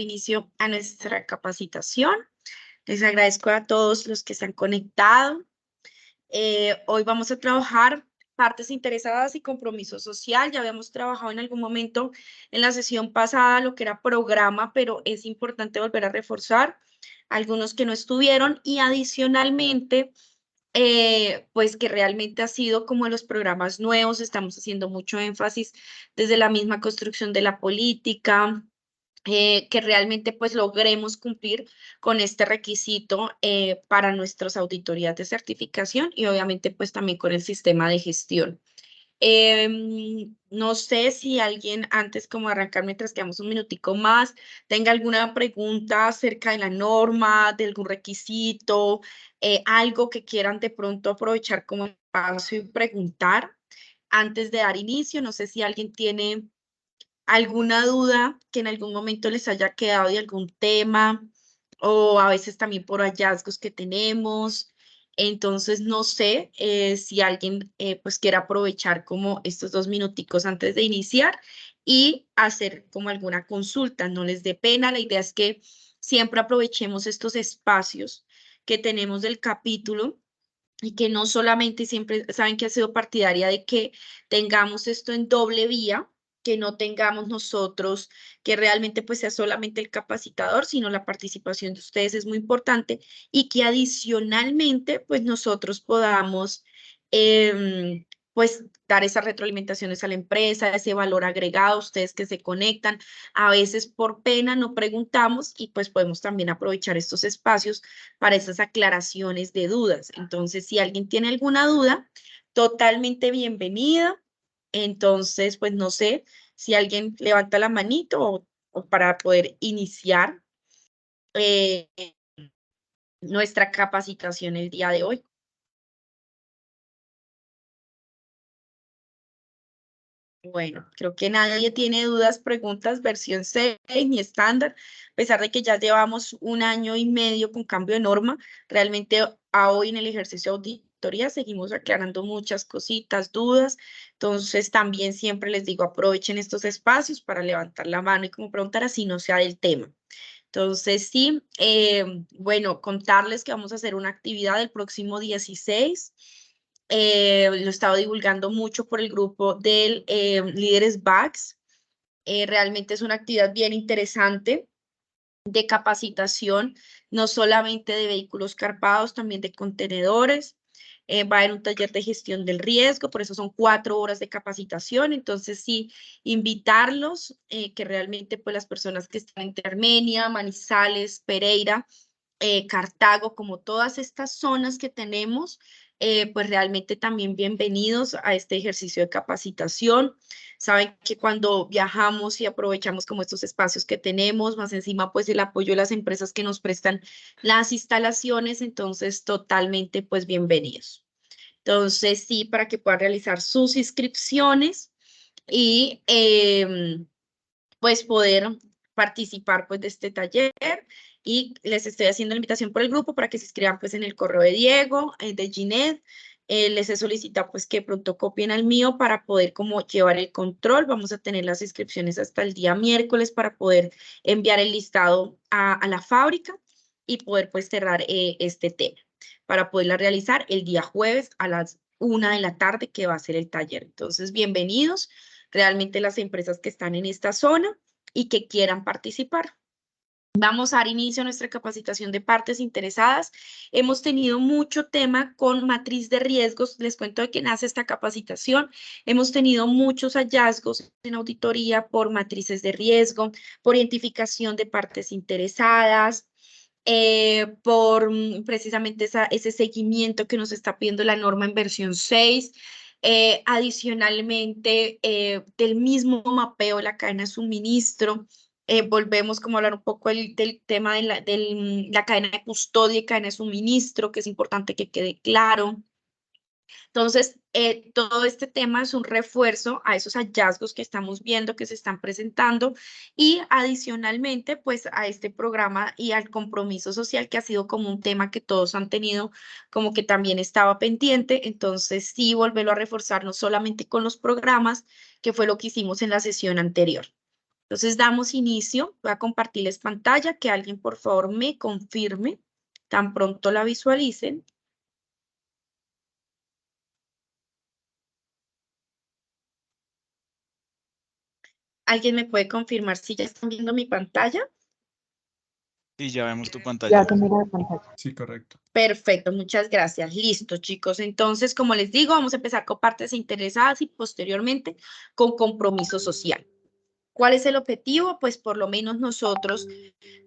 Inicio a nuestra capacitación. Les agradezco a todos los que se han conectado. Hoy vamos a trabajar partes interesadas y compromiso social. Ya habíamos trabajado en algún momento en la sesión pasada lo que era programa, pero es importante volver a reforzar algunos que no estuvieron y adicionalmente, pues que realmente ha sido como de los programas nuevos, estamos haciendo mucho énfasis desde la misma construcción de la política, que realmente pues logremos cumplir con este requisito para nuestras auditorías de certificación y obviamente pues también con el sistema de gestión. No sé si alguien antes como de arrancar mientras quedamos un minutico más tenga alguna pregunta acerca de la norma, de algún requisito, algo que quieran de pronto aprovechar como espacio y preguntar antes de dar inicio. No sé si alguien tiene alguna duda que en algún momento les haya quedado de algún tema o a veces también por hallazgos que tenemos. Entonces, no sé si alguien pues quiera aprovechar como estos 2 minuticos antes de iniciar y hacer como alguna consulta, no les dé pena. La idea es que siempre aprovechemos estos espacios que tenemos del capítulo y que no solamente siempre saben que ha sido partidaria de que tengamos esto en doble vía, que no tengamos nosotros, que realmente pues sea solamente el capacitador, sino la participación de ustedes es muy importante y que adicionalmente pues nosotros podamos pues dar esas retroalimentaciones a la empresa, ese valor agregado, ustedes que se conectan, a veces por pena no preguntamos y pues podemos también aprovechar estos espacios para esas aclaraciones de dudas. Entonces, si alguien tiene alguna duda, totalmente bienvenida. Entonces, pues no sé si alguien levanta la manito o para poder iniciar eh, nuestra capacitación el día de hoy. Bueno, creo que nadie tiene dudas, preguntas, versión 6 ni estándar, a pesar de que ya llevamos 1 año y medio con cambio de norma, realmente a hoy en el ejercicio de auditoría seguimos aclarando muchas cositas, dudas, entonces también siempre les digo, aprovechen estos espacios para levantar la mano y como preguntar así no sea del tema. Entonces, sí, bueno, contarles que vamos a hacer una actividad el próximo 16. Lo he estado divulgando mucho por el grupo del Líderes BACS. Realmente es una actividad bien interesante de capacitación, no solamente de vehículos carpados, también de contenedores. Va a haber un taller de gestión del riesgo, por eso son 4 horas de capacitación. Entonces, sí, invitarlos, que realmente pues las personas que están en Armenia, Manizales, Pereira, Cartago, como todas estas zonas que tenemos, pues realmente también bienvenidos a este ejercicio de capacitación. Saben que cuando viajamos y aprovechamos como estos espacios que tenemos, más encima pues el apoyo de las empresas que nos prestan las instalaciones, entonces totalmente pues bienvenidos. Entonces sí, para que puedan realizar sus inscripciones y pues poder participar pues de este taller y les estoy haciendo la invitación por el grupo para que se inscriban pues en el correo de Diego, de Ginette. Les he solicitado pues que pronto copien al mío para poder como llevar el control. Vamos a tener las inscripciones hasta el día miércoles para poder enviar el listado a la fábrica y poder pues cerrar este tema para poderla realizar el día jueves a las 1 de la tarde que va a ser el taller. Entonces, bienvenidos realmente las empresas que están en esta zona y que quieran participar. Vamos a dar inicio a nuestra capacitación de partes interesadas. Hemos tenido mucho tema con matriz de riesgos. Les cuento de qué nace esta capacitación. Hemos tenido muchos hallazgos en auditoría por matrices de riesgo, por identificación de partes interesadas, por precisamente ese seguimiento que nos está pidiendo la norma en versión 6. Adicionalmente, del mismo mapeo de la cadena de suministro, volvemos como a hablar un poco del tema de la cadena de custodia y cadena de suministro, que es importante que quede claro. Entonces, todo este tema es un refuerzo a esos hallazgos que estamos viendo que se están presentando y adicionalmente, pues a este programa y al compromiso social que ha sido como un tema que todos han tenido, como que también estaba pendiente. Entonces, sí, volverlo a reforzar no solamente con los programas, que fue lo que hicimos en la sesión anterior. Entonces damos inicio, voy a compartirles pantalla, que alguien por favor me confirme, tan pronto la visualicen. ¿Alguien me puede confirmar si ya están viendo mi pantalla? Sí, ya vemos tu pantalla. Ya se mira la pantalla. Sí, correcto. Perfecto, muchas gracias. Listo, chicos. Entonces, como les digo, vamos a empezar con partes interesadas y posteriormente con compromiso social. ¿Cuál es el objetivo? Pues por lo menos nosotros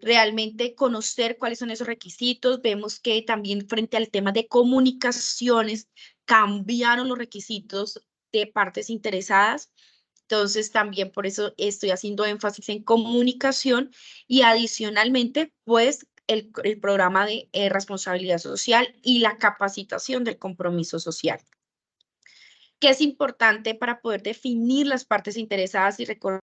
realmente conocer cuáles son esos requisitos. Vemos que también frente al tema de comunicaciones cambiaron los requisitos de partes interesadas. Entonces también por eso estoy haciendo énfasis en comunicación y adicionalmente pues el programa de responsabilidad social y la capacitación del compromiso social, que es importante para poder definir las partes interesadas y recordar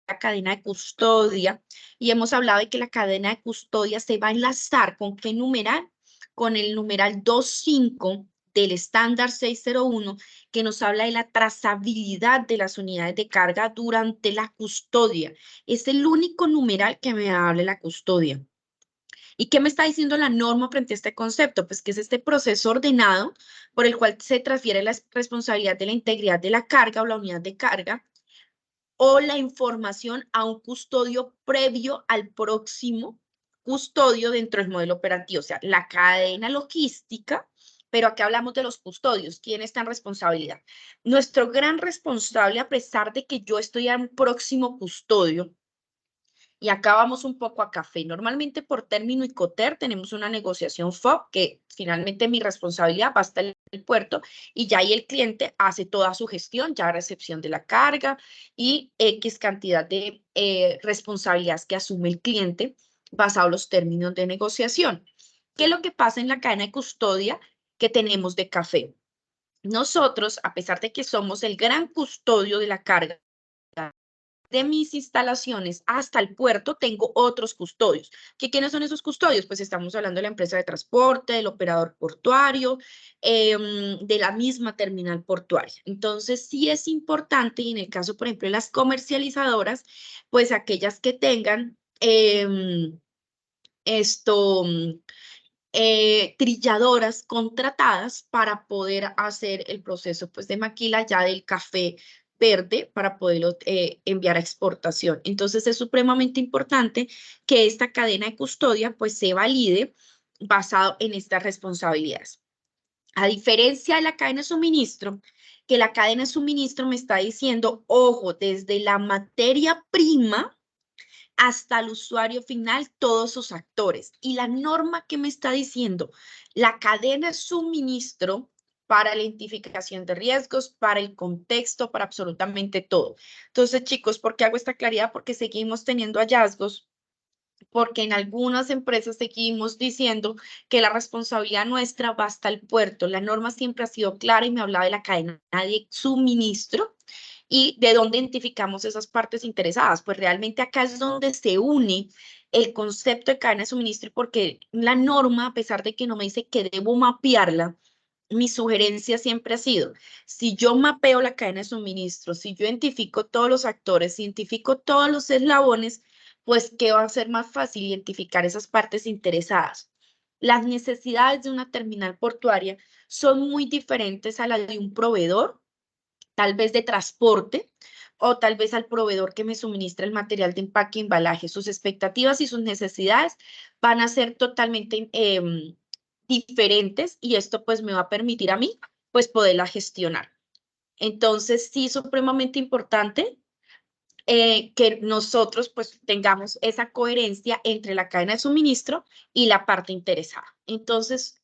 la cadena de custodia, y hemos hablado de que la cadena de custodia se va a enlazar ¿con qué numeral? Con el numeral 2.5 del estándar 601, que nos habla de la trazabilidad de las unidades de carga durante la custodia. Es el único numeral que me habla de la custodia. ¿Y qué me está diciendo la norma frente a este concepto? Pues que es este proceso ordenado por el cual se transfiere la responsabilidad de la integridad de la carga o la unidad de carga o la información a un custodio previo al próximo custodio dentro del modelo operativo, o sea, la cadena logística, pero acá hablamos de los custodios. ¿Quién está en responsabilidad? Nuestro gran responsable, a pesar de que yo estoy en un próximo custodio, y acá vamos un poco a café. Normalmente por término y coter tenemos una negociación FOB, que finalmente mi responsabilidad va hasta el puerto y ya ahí el cliente hace toda su gestión, ya recepción de la carga y X cantidad de responsabilidades que asume el cliente basado en los términos de negociación. ¿Qué es lo que pasa en la cadena de custodia que tenemos de café? Nosotros, a pesar de que somos el gran custodio de la carga, de mis instalaciones hasta el puerto tengo otros custodios. ¿Quiénes son esos custodios? Pues estamos hablando de la empresa de transporte, del operador portuario, de la misma terminal portuaria. Entonces, sí es importante, y en el caso, por ejemplo, de las comercializadoras, pues aquellas que tengan esto... trilladoras contratadas para poder hacer el proceso pues, de maquila ya del café verde para poderlo enviar a exportación. Entonces es supremamente importante que esta cadena de custodia pues se valide basado en estas responsabilidades. A diferencia de la cadena de suministro, que la cadena de suministro me está diciendo, ojo, desde la materia prima hasta el usuario final, todos sus actores. Y la norma que me está diciendo, la cadena de suministro para la identificación de riesgos, para el contexto, para absolutamente todo. Entonces, chicos, ¿por qué hago esta claridad? Porque seguimos teniendo hallazgos, porque en algunas empresas seguimos diciendo que la responsabilidad nuestra va hasta el puerto. La norma siempre ha sido clara y me hablaba de la cadena de suministro. ¿Y de dónde identificamos esas partes interesadas? Pues realmente acá es donde se une el concepto de cadena de suministro, porque la norma, a pesar de que no me dice que debo mapearla, mi sugerencia siempre ha sido, si yo mapeo la cadena de suministro, si yo identifico todos los actores, identifico todos los eslabones, pues ¿qué va a ser más fácil? Identificar esas partes interesadas. Las necesidades de una terminal portuaria son muy diferentes a las de un proveedor, tal vez de transporte, o tal vez al proveedor que me suministra el material de empaque y embalaje. Sus expectativas y sus necesidades van a ser totalmente diferentes y esto pues me va a permitir a mí pues poderla gestionar. Entonces sí, es supremamente importante que nosotros pues tengamos esa coherencia entre la cadena de suministro y la parte interesada. Entonces,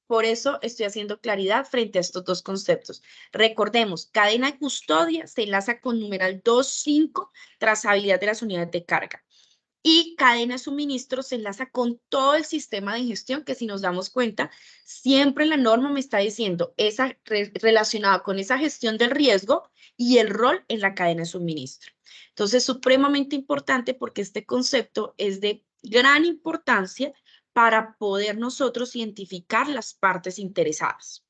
por eso estoy haciendo claridad frente a estos dos conceptos. Recordemos, cadena de custodia se enlaza con numeral 2.5, trazabilidad de las unidades de carga. Y cadena de suministro se enlaza con todo el sistema de gestión, que si nos damos cuenta, siempre la norma me está diciendo esa relacionada con esa gestión del riesgo y el rol en la cadena de suministro. Entonces, supremamente importante porque este concepto es de gran importancia para poder nosotros identificar las partes interesadas.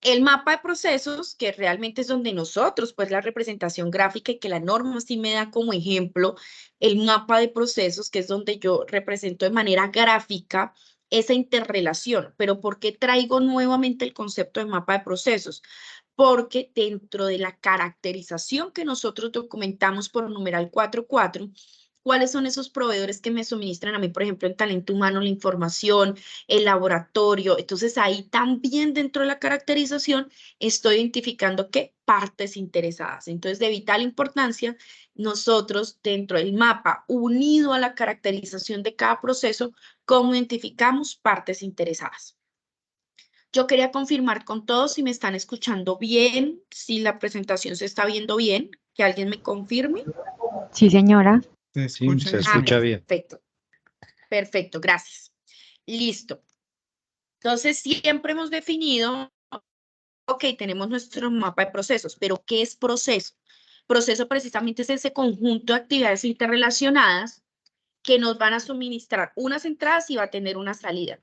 El mapa de procesos, que realmente es donde nosotros, pues la representación gráfica y que la norma sí me da como ejemplo, el mapa de procesos, que es donde yo represento de manera gráfica esa interrelación. Pero ¿por qué traigo nuevamente el concepto de mapa de procesos? Porque dentro de la caracterización que nosotros documentamos por numeral 4.4, ¿cuáles son esos proveedores que me suministran a mí, por ejemplo, en talento humano, la información, el laboratorio? Entonces, ahí también dentro de la caracterización estoy identificando qué partes interesadas. Entonces, de vital importancia, nosotros dentro del mapa, unido a la caracterización de cada proceso, ¿cómo identificamos partes interesadas? Yo quería confirmar con todos si me están escuchando bien, si la presentación se está viendo bien, que alguien me confirme. Sí, señora. Se Sí, escucha se y escucha bien. bien. Perfecto, perfecto, gracias. Listo. Entonces, siempre hemos definido, ok, tenemos nuestro mapa de procesos, pero ¿qué es proceso? Proceso precisamente es ese conjunto de actividades interrelacionadas que nos van a suministrar unas entradas y va a tener una salida.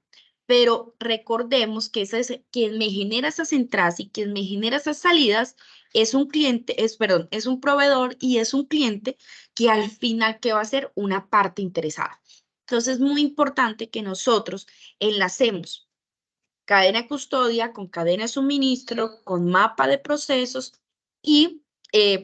Pero recordemos que quien me genera esas entradas y quien me genera esas salidas es un cliente, perdón, es un proveedor y es un cliente que al final que va a ser una parte interesada. Entonces es muy importante que nosotros enlacemos cadena de custodia con cadena de suministro, con mapa de procesos y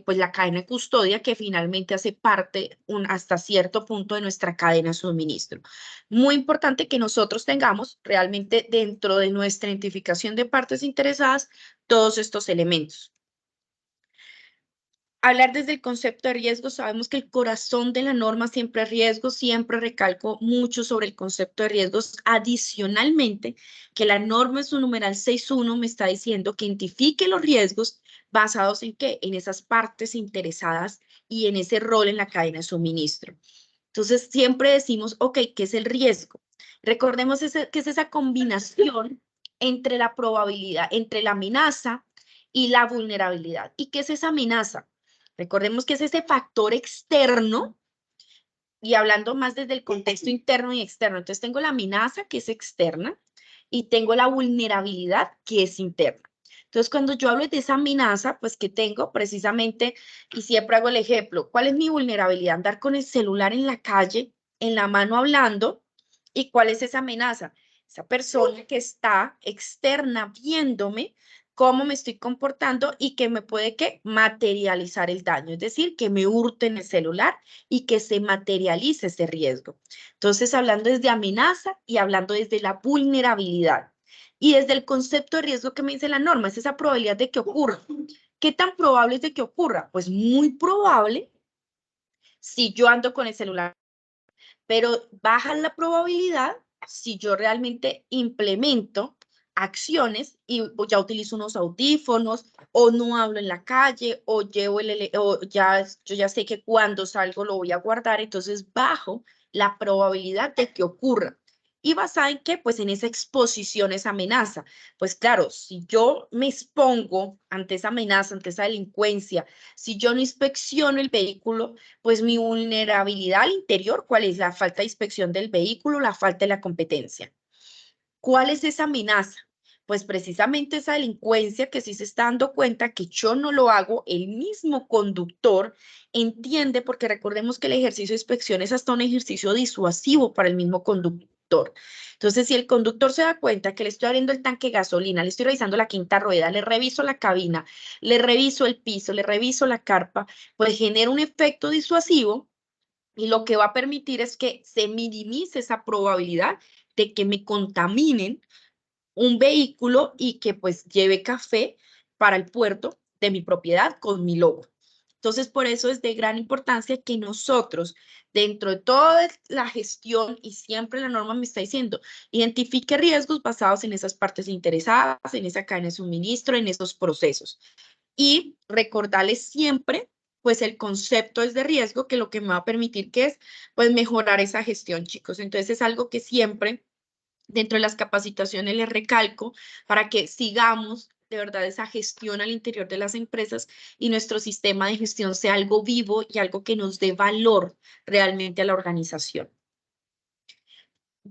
pues la cadena de custodia que finalmente hace parte hasta cierto punto de nuestra cadena de suministro. Muy importante que nosotros tengamos realmente dentro de nuestra identificación de partes interesadas todos estos elementos. Hablar desde el concepto de riesgo, sabemos que el corazón de la norma siempre es riesgo, siempre recalco mucho sobre el concepto de riesgos. Adicionalmente, que la norma en su numeral 6.1 me está diciendo que identifique los riesgos basados en qué, en esas partes interesadas y en ese rol en la cadena de suministro. Entonces, siempre decimos, ok, ¿qué es el riesgo? Recordemos que es esa combinación entre la probabilidad, entre la amenaza y la vulnerabilidad. ¿Y qué es esa amenaza? Recordemos que es ese factor externo y hablando más desde el contexto interno y externo. Entonces tengo la amenaza que es externa y tengo la vulnerabilidad que es interna. Entonces cuando yo hablo de esa amenaza, pues que tengo precisamente, y siempre hago el ejemplo, ¿cuál es mi vulnerabilidad? Andar con el celular en la calle, en la mano hablando, ¿y cuál es esa amenaza? Esa persona que está externa viéndome cómo me estoy comportando y que me puede que materializar el daño, es decir, que me hurten el celular y que se materialice ese riesgo. Entonces, hablando desde amenaza y hablando desde la vulnerabilidad. Y desde el concepto de riesgo que me dice la norma, es esa probabilidad de que ocurra. ¿Qué tan probable es de que ocurra? Pues muy probable si yo ando con el celular, pero baja la probabilidad si yo realmente implemento acciones y ya utilizo unos audífonos o no hablo en la calle o llevo o yo ya sé que cuando salgo lo voy a guardar, entonces bajo la probabilidad de que ocurra. ¿Y basada en qué? Pues en esa exposición, esa amenaza. Pues claro, si yo me expongo ante esa amenaza, ante esa delincuencia, si yo no inspecciono el vehículo, pues mi vulnerabilidad al interior, ¿cuál es? La falta de inspección del vehículo, la falta de la competencia. ¿Cuál es esa amenaza? Pues precisamente esa delincuencia que sí se está dando cuenta que yo no lo hago, el mismo conductor entiende, porque recordemos que el ejercicio de inspección es hasta un ejercicio disuasivo para el mismo conductor. Entonces, si el conductor se da cuenta que le estoy abriendo el tanque de gasolina, le estoy revisando la quinta rueda, le reviso la cabina, le reviso el piso, le reviso la carpa, pues genera un efecto disuasivo y lo que va a permitir es que se minimice esa probabilidad de que me contaminen un vehículo y que pues lleve café para el puerto de mi propiedad con mi logo. Entonces, por eso es de gran importancia que nosotros, dentro de toda la gestión, y siempre la norma me está diciendo, identifique riesgos basados en esas partes interesadas, en esa cadena de suministro, en esos procesos. Y recordarles siempre, pues el concepto es de riesgo, que lo que me va a permitir que es, pues mejorar esa gestión, chicos. Entonces es algo que siempre dentro de las capacitaciones les recalco para que sigamos de verdad esa gestión al interior de las empresas y nuestro sistema de gestión sea algo vivo y algo que nos dé valor realmente a la organización.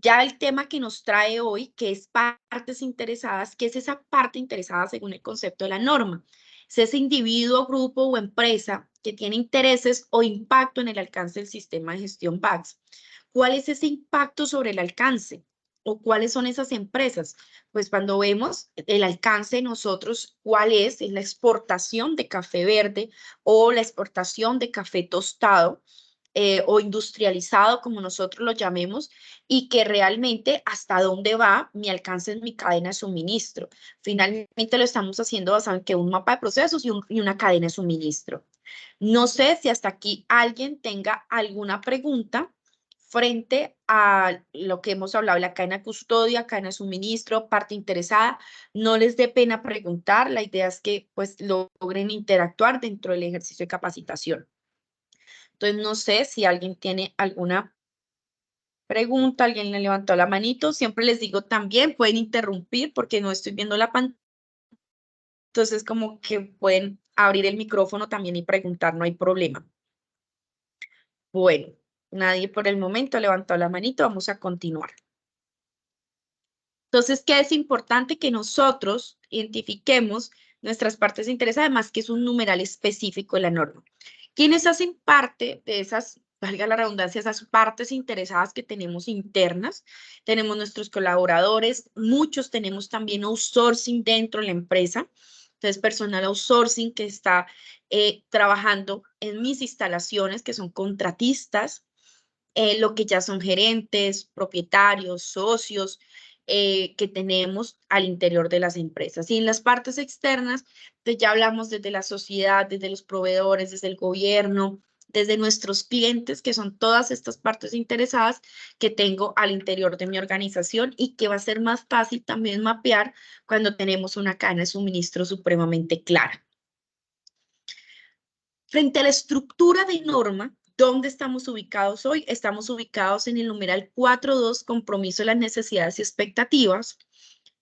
ya el tema que nos trae hoy, que es partes interesadas, ¿qué es esa parte interesada según el concepto de la norma? Es ese individuo, grupo o empresa que tiene intereses o impacto en el alcance del sistema de gestión BACS. ¿Cuál es ese impacto sobre el alcance? ¿O cuáles son esas empresas? Pues cuando vemos el alcance de nosotros, ¿cuál es? Es la exportación de café verde o la exportación de café tostado. O industrializado, como nosotros lo llamemos, y que realmente hasta dónde va mi alcance en mi cadena de suministro. Finalmente lo estamos haciendo basado en que un mapa de procesos y una cadena de suministro. No sé si hasta aquí alguien tenga alguna pregunta frente a lo que hemos hablado, la cadena de custodia, cadena de suministro, parte interesada. No les dé pena preguntar, la idea es que pues logren interactuar dentro del ejercicio de capacitación. Entonces, no sé si alguien tiene alguna pregunta, alguien le levantó la manito. Siempre les digo también, pueden interrumpir porque no estoy viendo la pantalla. Entonces, como que pueden abrir el micrófono también y preguntar, no hay problema. Bueno, nadie por el momento levantó la manito, vamos a continuar. Entonces, ¿qué es importante? Que nosotros identifiquemos nuestras partes de interés, además que es un numeral específico de la norma. ¿Quiénes hacen parte de esas, valga la redundancia, esas partes interesadas que tenemos internas? Tenemos nuestros colaboradores, muchos tenemos también outsourcing dentro de la empresa. Entonces, personal outsourcing que está trabajando en mis instalaciones, que son contratistas, lo que ya son gerentes, propietarios, socios, que tenemos al interior de las empresas. Y en las partes externas, pues ya hablamos desde la sociedad, desde los proveedores, desde el gobierno, desde nuestros clientes, que son todas estas partes interesadas que tengo al interior de mi organización y que va a ser más fácil también mapear cuando tenemos una cadena de suministro supremamente clara. Frente a la estructura de norma, ¿dónde estamos ubicados hoy? Estamos ubicados en el numeral 4.2, compromiso de las necesidades y expectativas.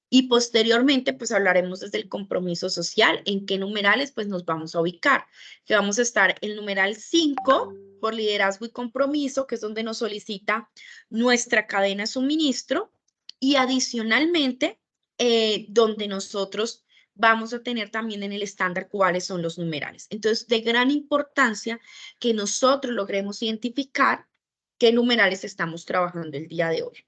Y posteriormente, pues hablaremos desde el compromiso social, en qué numerales pues nos vamos a ubicar. Que vamos a estar en el numeral 5, por liderazgo y compromiso, que es donde nos solicita nuestra cadena de suministro. Y adicionalmente, donde nosotros vamos a tener también en el estándar cuáles son los numerales. Entonces, de gran importancia que nosotros logremos identificar qué numerales estamos trabajando el día de hoy.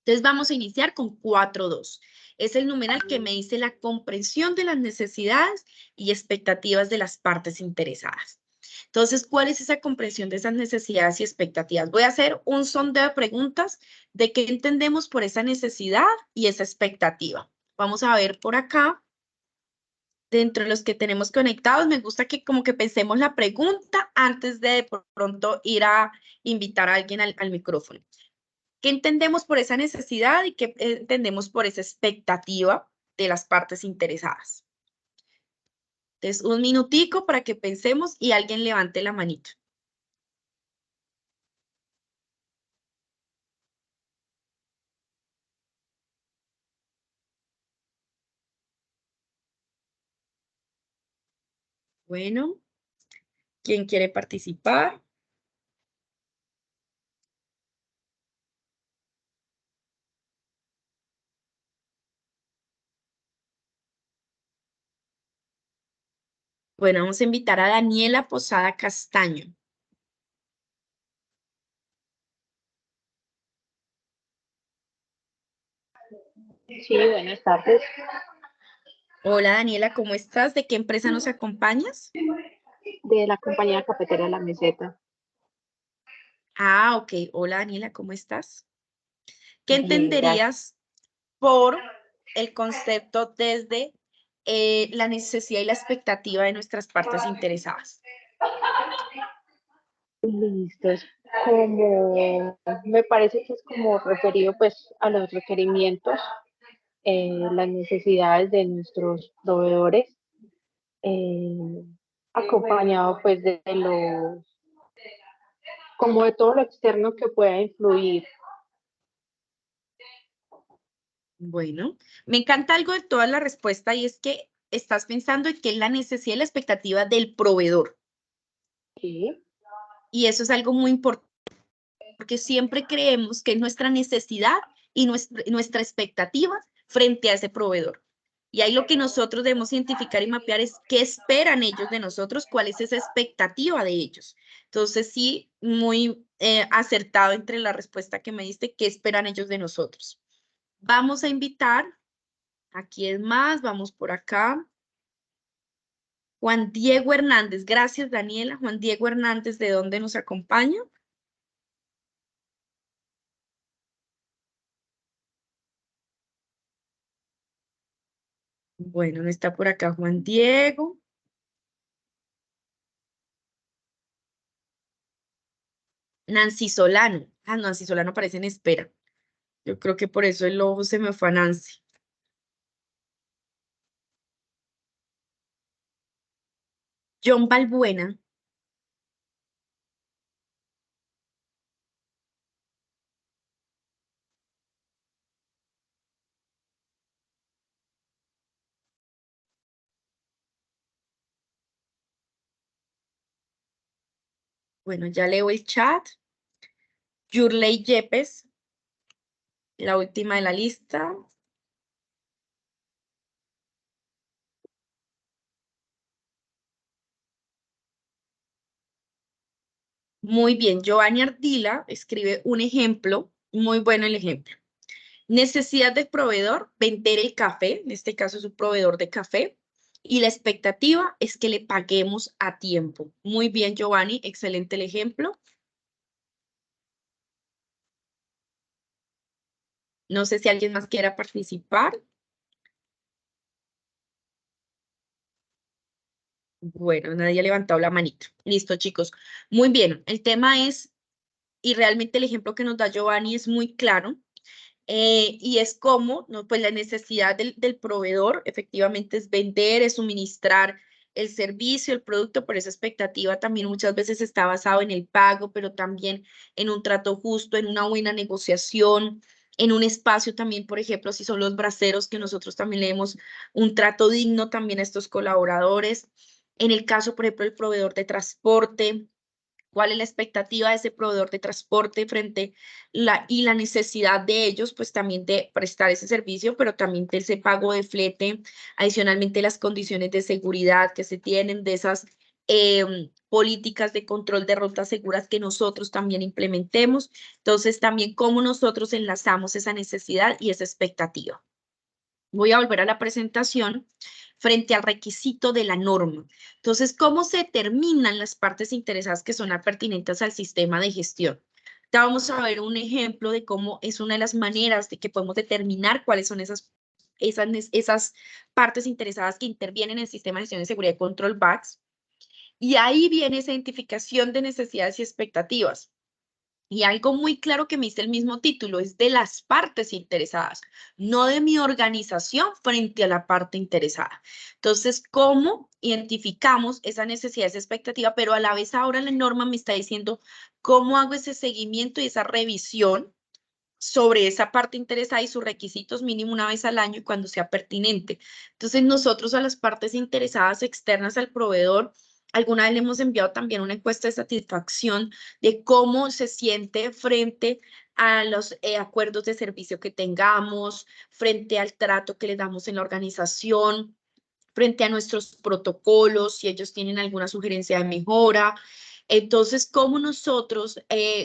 Entonces, vamos a iniciar con 4.2. Es el numeral que me dice la comprensión de las necesidades y expectativas de las partes interesadas. Entonces, ¿cuál es esa comprensión de esas necesidades y expectativas? Voy a hacer un sondeo de preguntas de qué entendemos por esa necesidad y esa expectativa. Vamos a ver por acá. Dentro de los que tenemos conectados, me gusta que como que pensemos la pregunta antes de pronto ir a invitar a alguien al micrófono. ¿Qué entendemos por esa necesidad y qué entendemos por esa expectativa de las partes interesadas? Entonces, un minutico para que pensemos y alguien levante la manito. Bueno, ¿quién quiere participar? Bueno, vamos a invitar a Daniela Posada Castaño. Sí, buenas tardes. Hola Daniela, ¿cómo estás? ¿De qué empresa nos acompañas? De la compañía cafetera La Meseta. Ah, ok. Hola Daniela, ¿cómo estás? ¿Qué Bien, gracias. entenderías por el concepto desde la necesidad y la expectativa de nuestras partes interesadas? Listo. Es como, me parece que es como referido pues a los requerimientos, las necesidades de nuestros proveedores, eh, acompañado pues de los, como de todo lo externo que pueda influir. Bueno, me encanta algo de toda la respuesta y es que estás pensando en que es la necesidad y la expectativa del proveedor. Sí, Y eso es algo muy importante porque siempre creemos que es nuestra necesidad y nuestra expectativa frente a ese proveedor. Y ahí lo que nosotros debemos identificar y mapear es qué esperan ellos de nosotros, cuál es esa expectativa de ellos. Entonces, sí, muy acertado entre la respuesta que me diste, qué esperan ellos de nosotros. Vamos a invitar, aquí es más, vamos por acá. Juan Diego Hernández, gracias Daniela. Juan Diego Hernández, ¿de dónde nos acompaña? Bueno, no está por acá Juan Diego. Nancy Solano. Ah, Nancy Solano aparece en espera. Yo creo que por eso el ojo se me fue a Nancy. John Balbuena. Bueno, ya leo el chat. Yurley Yepes, la última de la lista. Muy bien, Giovanni Ardila escribe un ejemplo, muy bueno el ejemplo. Necesidad del proveedor, vender el café, en este caso es un proveedor de café, y la expectativa es que le paguemos a tiempo. Muy bien, Giovanni, excelente el ejemplo. No sé si alguien más quiera participar. Bueno, nadie ha levantado la manito. Listo, chicos. Muy bien, el tema es, y realmente el ejemplo que nos da Giovanni es muy claro, y es como, ¿no? Pues la necesidad del proveedor efectivamente es vender, es suministrar el servicio, el producto, pero esa expectativa también muchas veces está basado en el pago, pero también en un trato justo, en una buena negociación, en un espacio también, por ejemplo, si son los braceros, que nosotros también le demos un trato digno también a estos colaboradores. En el caso, por ejemplo, del proveedor de transporte, cuál es la expectativa de ese proveedor de transporte frente y la necesidad de ellos, pues también de prestar ese servicio, pero también de ese pago de flete, adicionalmente las condiciones de seguridad que se tienen, de esas políticas de control de rutas seguras que nosotros también implementemos. Entonces, también cómo nosotros enlazamos esa necesidad y esa expectativa. Voy a volver a la presentación frente al requisito de la norma. Entonces, ¿cómo se determinan las partes interesadas que son pertinentes al sistema de gestión? Ya vamos a ver un ejemplo de cómo es una de las maneras de que podemos determinar cuáles son esas partes interesadas que intervienen en el sistema de gestión de seguridad y control BACS. Y ahí viene esa identificación de necesidades y expectativas. Y algo muy claro que me dice el mismo título, es de las partes interesadas, no de mi organización frente a la parte interesada. Entonces, ¿cómo identificamos esa necesidad, esa expectativa? Pero a la vez ahora la norma me está diciendo cómo hago ese seguimiento y esa revisión sobre esa parte interesada y sus requisitos mínimo una vez al año y cuando sea pertinente. Entonces, nosotros a las partes interesadas externas al proveedor, alguna vez le hemos enviado también una encuesta de satisfacción de cómo se siente frente a los acuerdos de servicio que tengamos, frente al trato que le damos en la organización, frente a nuestros protocolos, si ellos tienen alguna sugerencia de mejora. Entonces, como nosotros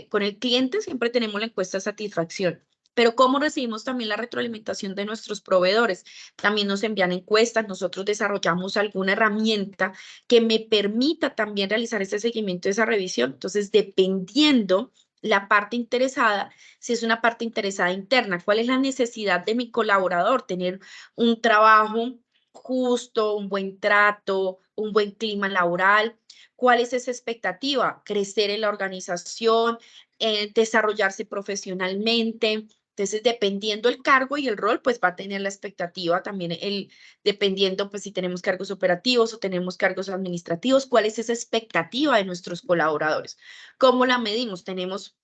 con el cliente siempre tenemos la encuesta de satisfacción, pero cómo recibimos también la retroalimentación de nuestros proveedores. También nos envían encuestas, nosotros desarrollamos alguna herramienta que me permita también realizar ese seguimiento, esa revisión. Entonces, dependiendo la parte interesada, si es una parte interesada interna, cuál es la necesidad de mi colaborador, tener un trabajo justo, un buen trato, un buen clima laboral. ¿Cuál es esa expectativa? Crecer en la organización, desarrollarse profesionalmente. Entonces, dependiendo el cargo y el rol, pues va a tener la expectativa también, dependiendo pues si tenemos cargos operativos o tenemos cargos administrativos, cuál es esa expectativa de nuestros colaboradores. ¿Cómo la medimos? Tenemos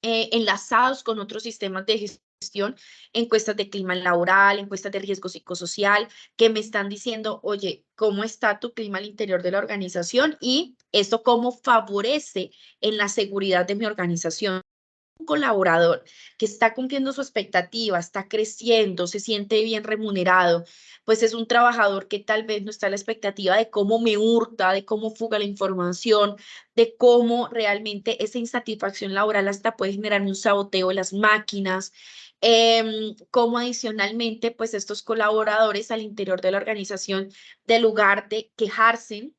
enlazados con otros sistemas de gestión, encuestas de clima laboral, encuestas de riesgo psicosocial, que me están diciendo, oye, ¿cómo está tu clima al interior de la organización? Y esto cómo favorece en la seguridad de mi organización. colaborador que está cumpliendo su expectativa, está creciendo, se siente bien remunerado, pues es un trabajador que tal vez no está a la expectativa de cómo me hurta, de cómo fuga la información, de cómo realmente esa insatisfacción laboral hasta puede generar un saboteo en las máquinas, cómo adicionalmente pues estos colaboradores al interior de la organización, de lugar de quejarse,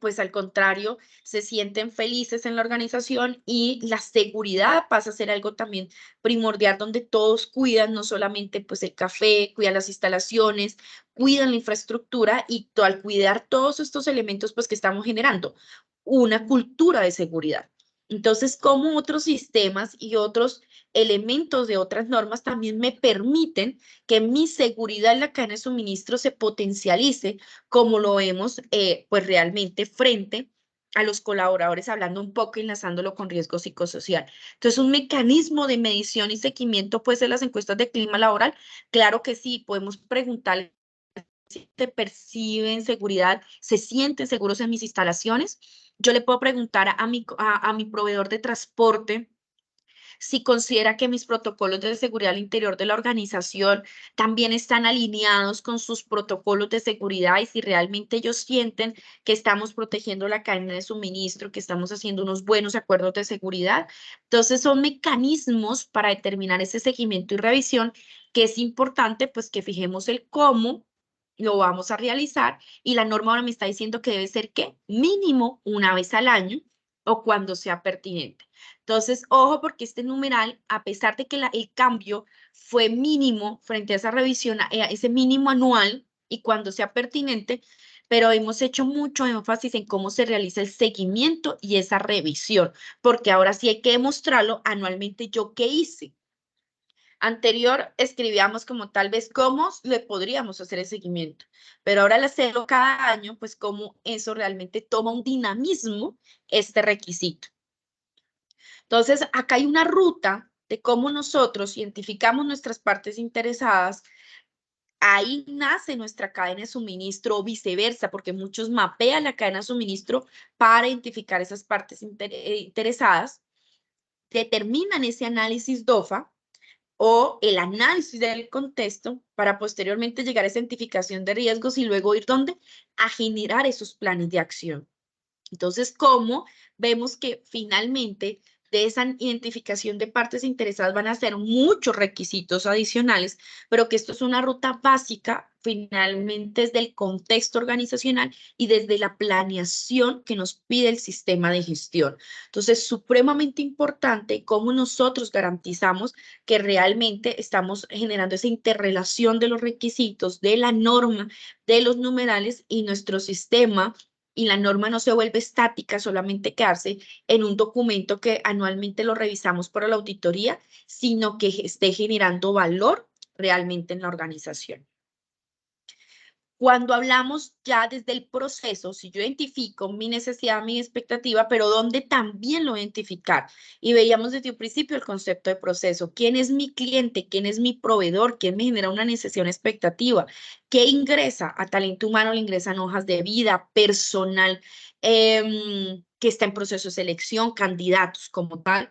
pues al contrario, se sienten felices en la organización y la seguridad pasa a ser algo también primordial donde todos cuidan, no solamente pues el café, cuidan las instalaciones, cuidan la infraestructura y al cuidar todos estos elementos pues que estamos generando una cultura de seguridad. Entonces, como otros sistemas y otros elementos de otras normas también me permiten que mi seguridad en la cadena de suministro se potencialice como lo vemos pues realmente frente a los colaboradores, hablando un poco, enlazándolo con riesgo psicosocial. Entonces, un mecanismo de medición y seguimiento, pues, en las encuestas de clima laboral, claro que sí, podemos preguntarle si te perciben seguridad, se sienten seguros en mis instalaciones. Yo le puedo preguntar a mi proveedor de transporte si considera que mis protocolos de seguridad al interior de la organización también están alineados con sus protocolos de seguridad y si realmente ellos sienten que estamos protegiendo la cadena de suministro, que estamos haciendo unos buenos acuerdos de seguridad. Entonces son mecanismos para determinar ese seguimiento y revisión que es importante pues que fijemos el cómo lo vamos a realizar y la norma ahora me está diciendo que debe ser ¿qué? Mínimo una vez al año o cuando sea pertinente. Entonces, ojo, porque este numeral, a pesar de que el cambio fue mínimo frente a esa revisión, a ese mínimo anual y cuando sea pertinente, pero hemos hecho mucho énfasis en cómo se realiza el seguimiento y esa revisión, porque ahora sí hay que demostrarlo anualmente yo qué hice. Anterior escribíamos como tal vez cómo le podríamos hacer el seguimiento, pero ahora al hacerlo cada año, pues cómo eso realmente toma un dinamismo este requisito. Entonces, acá hay una ruta de cómo nosotros identificamos nuestras partes interesadas. Ahí nace nuestra cadena de suministro o viceversa, porque muchos mapean la cadena de suministro para identificar esas partes interesadas, determinan ese análisis DOFA o el análisis del contexto para posteriormente llegar a esa identificación de riesgos y luego ir ¿dónde? A generar esos planes de acción. Entonces, ¿cómo vemos que finalmente de esa identificación de partes interesadas van a ser muchos requisitos adicionales, pero que esto es una ruta básica finalmente desde el contexto organizacional y desde la planeación que nos pide el sistema de gestión? Entonces, supremamente importante cómo nosotros garantizamos que realmente estamos generando esa interrelación de los requisitos, de la norma, de los numerales y nuestro sistema y la norma no se vuelve estática, solamente quedarse en un documento que anualmente lo revisamos por la auditoría, sino que esté generando valor realmente en la organización. Cuando hablamos ya desde el proceso, si yo identifico mi necesidad, mi expectativa, pero ¿dónde también lo identificar? Y veíamos desde un principio el concepto de proceso. ¿Quién es mi cliente? ¿Quién es mi proveedor? ¿Quién me genera una necesidad, una expectativa? ¿Qué ingresa? A talento humano le ingresan hojas de vida, personal que está en proceso de selección, candidatos como tal,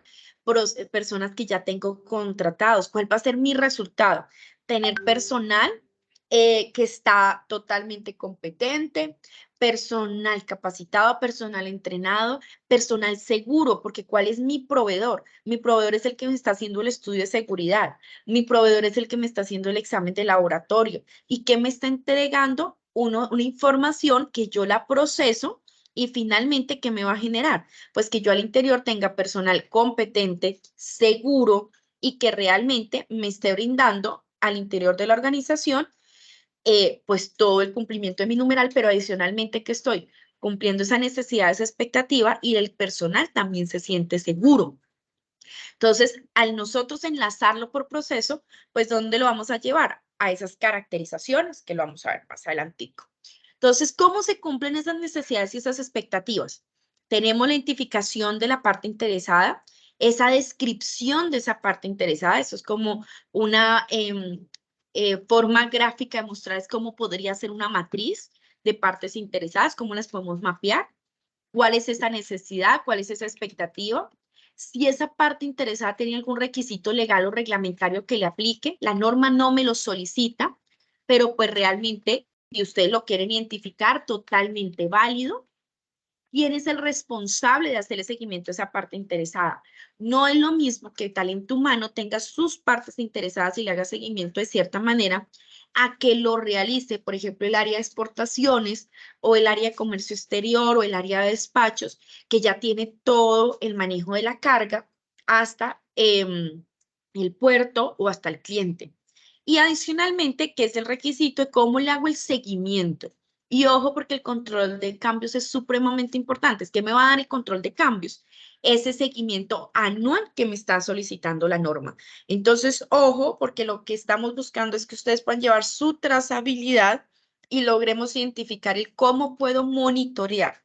personas que ya tengo contratados. ¿Cuál va a ser mi resultado? Tener personal que está totalmente competente, personal capacitado, personal entrenado, personal seguro, porque ¿cuál es mi proveedor? Mi proveedor es el que me está haciendo el estudio de seguridad, mi proveedor es el que me está haciendo el examen de laboratorio y que me está entregando una información que yo la proceso y finalmente, ¿qué me va a generar? Pues que yo al interior tenga personal competente, seguro y que realmente me esté brindando al interior de la organización pues todo el cumplimiento de mi numeral, pero adicionalmente que estoy cumpliendo esa necesidad, esa expectativa y el personal también se siente seguro. Entonces, al nosotros enlazarlo por proceso, pues ¿dónde lo vamos a llevar? A esas caracterizaciones que lo vamos a ver más adelantico. Entonces, ¿cómo se cumplen esas necesidades y esas expectativas? Tenemos la identificación de la parte interesada, esa descripción de esa parte interesada, eso es como una forma gráfica de mostrar es cómo podría ser una matriz de partes interesadas, cómo las podemos mapear, cuál es esa necesidad, cuál es esa expectativa. si esa parte interesada tiene algún requisito legal o reglamentario que le aplique. La norma no me lo solicita, pero pues realmente, si ustedes lo quieren identificar, totalmente válido. ¿Quién es el responsable de hacer el seguimiento a esa parte interesada? No es lo mismo que talento humano tenga sus partes interesadas y le haga seguimiento de cierta manera a que lo realice, por ejemplo, el área de exportaciones o el área de comercio exterior o el área de despachos, que ya tiene todo el manejo de la carga hasta el puerto o hasta el cliente. Y adicionalmente, ¿qué es el requisito de cómo le hago el seguimiento? Y ojo, porque el control de cambios es supremamente importante. ¿Qué me va a dar el control de cambios? Ese seguimiento anual que me está solicitando la norma. Entonces, ojo, porque lo que estamos buscando es que ustedes puedan llevar su trazabilidad y logremos identificar el cómo puedo monitorear,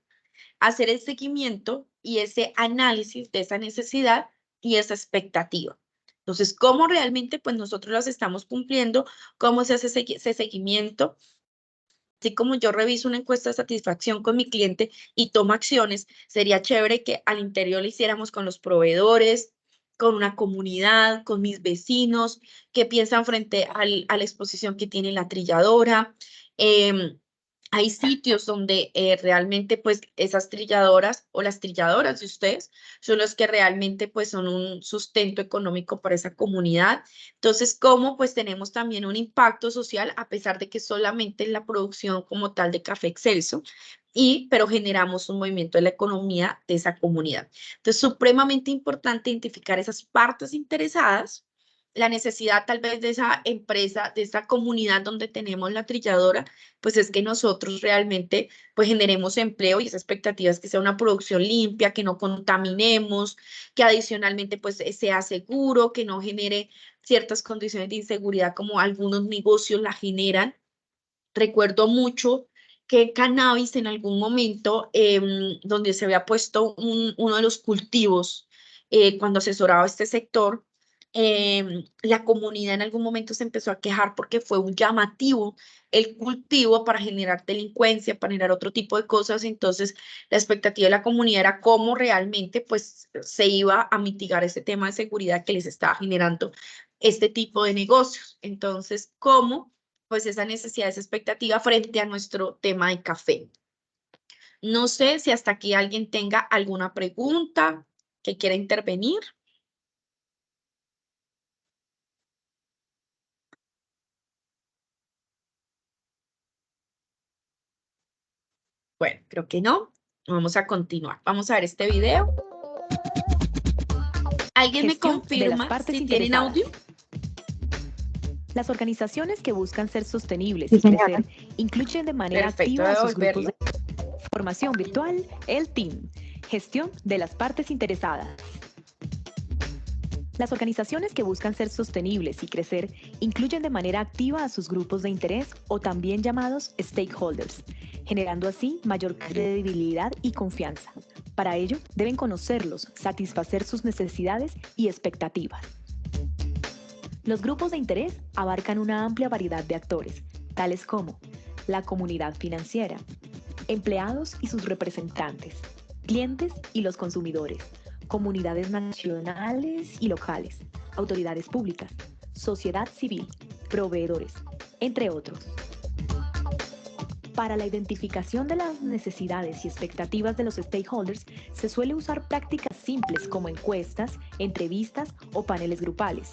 hacer el seguimiento y ese análisis de esa necesidad y esa expectativa. Entonces, ¿cómo realmente pues nosotros las estamos cumpliendo? ¿Cómo se hace ese seguimiento? Así como yo reviso una encuesta de satisfacción con mi cliente y tomo acciones, sería chévere que al interior lo hiciéramos con los proveedores, con una comunidad, con mis vecinos, que piensan frente a la exposición que tiene la trilladora. Hay sitios donde realmente pues esas trilladoras o las trilladoras de ustedes son los que realmente pues son un sustento económico para esa comunidad. Entonces, ¿cómo pues tenemos también un impacto social a pesar de que solamente en la producción como tal de café excelso? Pero generamos un movimiento de la economía de esa comunidad. Entonces, supremamente importante identificar esas partes interesadas, la necesidad tal vez de esa empresa, de esa comunidad donde tenemos la trilladora, pues es que nosotros realmente pues generemos empleo y esa expectativa es que sea una producción limpia, que no contaminemos, que adicionalmente pues sea seguro, que no genere ciertas condiciones de inseguridad como algunos negocios la generan. Recuerdo mucho que cannabis en algún momento, donde se había puesto uno de los cultivos, cuando asesoraba este sector, la comunidad en algún momento se empezó a quejar porque fue un llamativo el cultivo para generar delincuencia, para generar otro tipo de cosas. Entonces, la expectativa de la comunidad era cómo realmente pues, se iba a mitigar ese tema de seguridad que les estaba generando este tipo de negocios. Entonces, ¿cómo? Pues esa necesidad, esa expectativa frente a nuestro tema de café. No sé si hasta aquí alguien tenga alguna pregunta que quiera intervenir. Bueno, creo que no. Vamos a continuar. Vamos a ver este video. ¿Alguien me Gestión de las confirma partes si tienen interesadas. audio? Las organizaciones que buscan ser sostenibles Sí, y señora. crecer incluyen de manera Perfecto, activa a debo sus grupos verlo. de formación virtual, el TEAM. Gestión de las partes interesadas. Las organizaciones que buscan ser sostenibles y crecer incluyen de manera activa a sus grupos de interés o también llamados stakeholders, generando así mayor credibilidad y confianza. Para ello, deben conocerlos, satisfacer sus necesidades y expectativas. Los grupos de interés abarcan una amplia variedad de actores, tales como la comunidad financiera, empleados y sus representantes, clientes y los consumidores, comunidades nacionales y locales, autoridades públicas, sociedad civil, proveedores, entre otros. Para la identificación de las necesidades y expectativas de los stakeholders, se suele usar prácticas simples como encuestas, entrevistas o paneles grupales.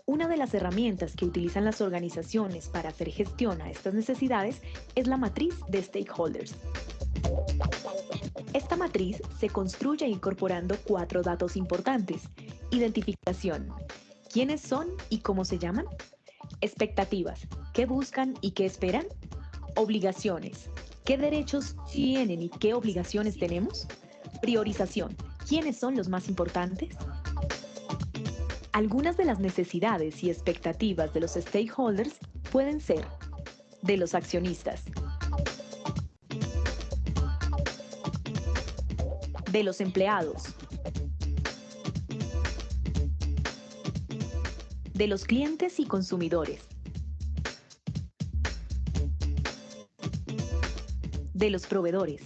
Una de las herramientas que utilizan las organizaciones para hacer gestión a estas necesidades es la matriz de stakeholders. Esta matriz se construye incorporando 4 datos importantes: identificación, quiénes son y cómo se llaman; expectativas, qué buscan y qué esperan; obligaciones, qué derechos tienen y qué obligaciones tenemos; priorización, quiénes son los más importantes. Algunas de las necesidades y expectativas de los stakeholders pueden ser de los accionistas, de los empleados, de los clientes y consumidores, de los proveedores,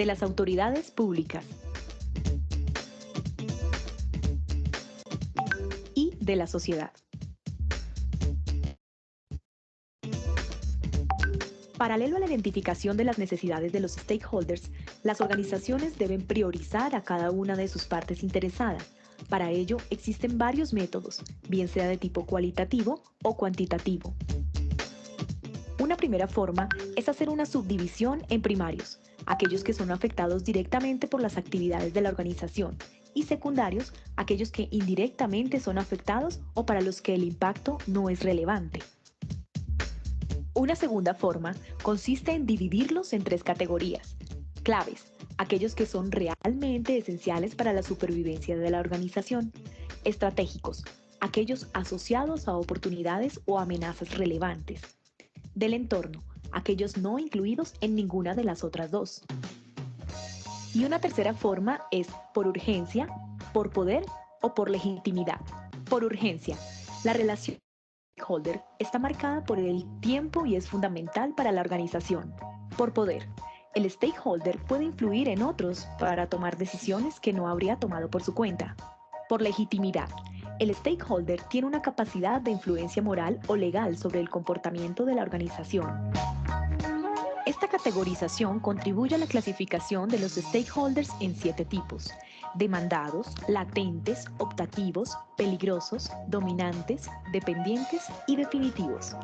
de las autoridades públicas y de la sociedad. Paralelo a la identificación de las necesidades de los stakeholders, las organizaciones deben priorizar a cada una de sus partes interesadas. Para ello, existen varios métodos, bien sea de tipo cualitativo o cuantitativo. Una primera forma es hacer una subdivisión en primarios, aquellos que son afectados directamente por las actividades de la organización, y secundarios, aquellos que indirectamente son afectados o para los que el impacto no es relevante. Una segunda forma consiste en dividirlos en 3 categorías. Claves, aquellos que son realmente esenciales para la supervivencia de la organización. Estratégicos, aquellos asociados a oportunidades o amenazas relevantes. Del entorno, aquellos no incluidos en ninguna de las otras 2. Y una tercera forma es por urgencia, por poder o por legitimidad. Por urgencia, la relación stakeholder está marcada por el tiempo y es fundamental para la organización. Por poder, el stakeholder puede influir en otros para tomar decisiones que no habría tomado por su cuenta. Por legitimidad, el stakeholder tiene una capacidad de influencia moral o legal sobre el comportamiento de la organización. Esta categorización contribuye a la clasificación de los stakeholders en 7 tipos: demandados, latentes, optativos, peligrosos, dominantes, dependientes y definitivos.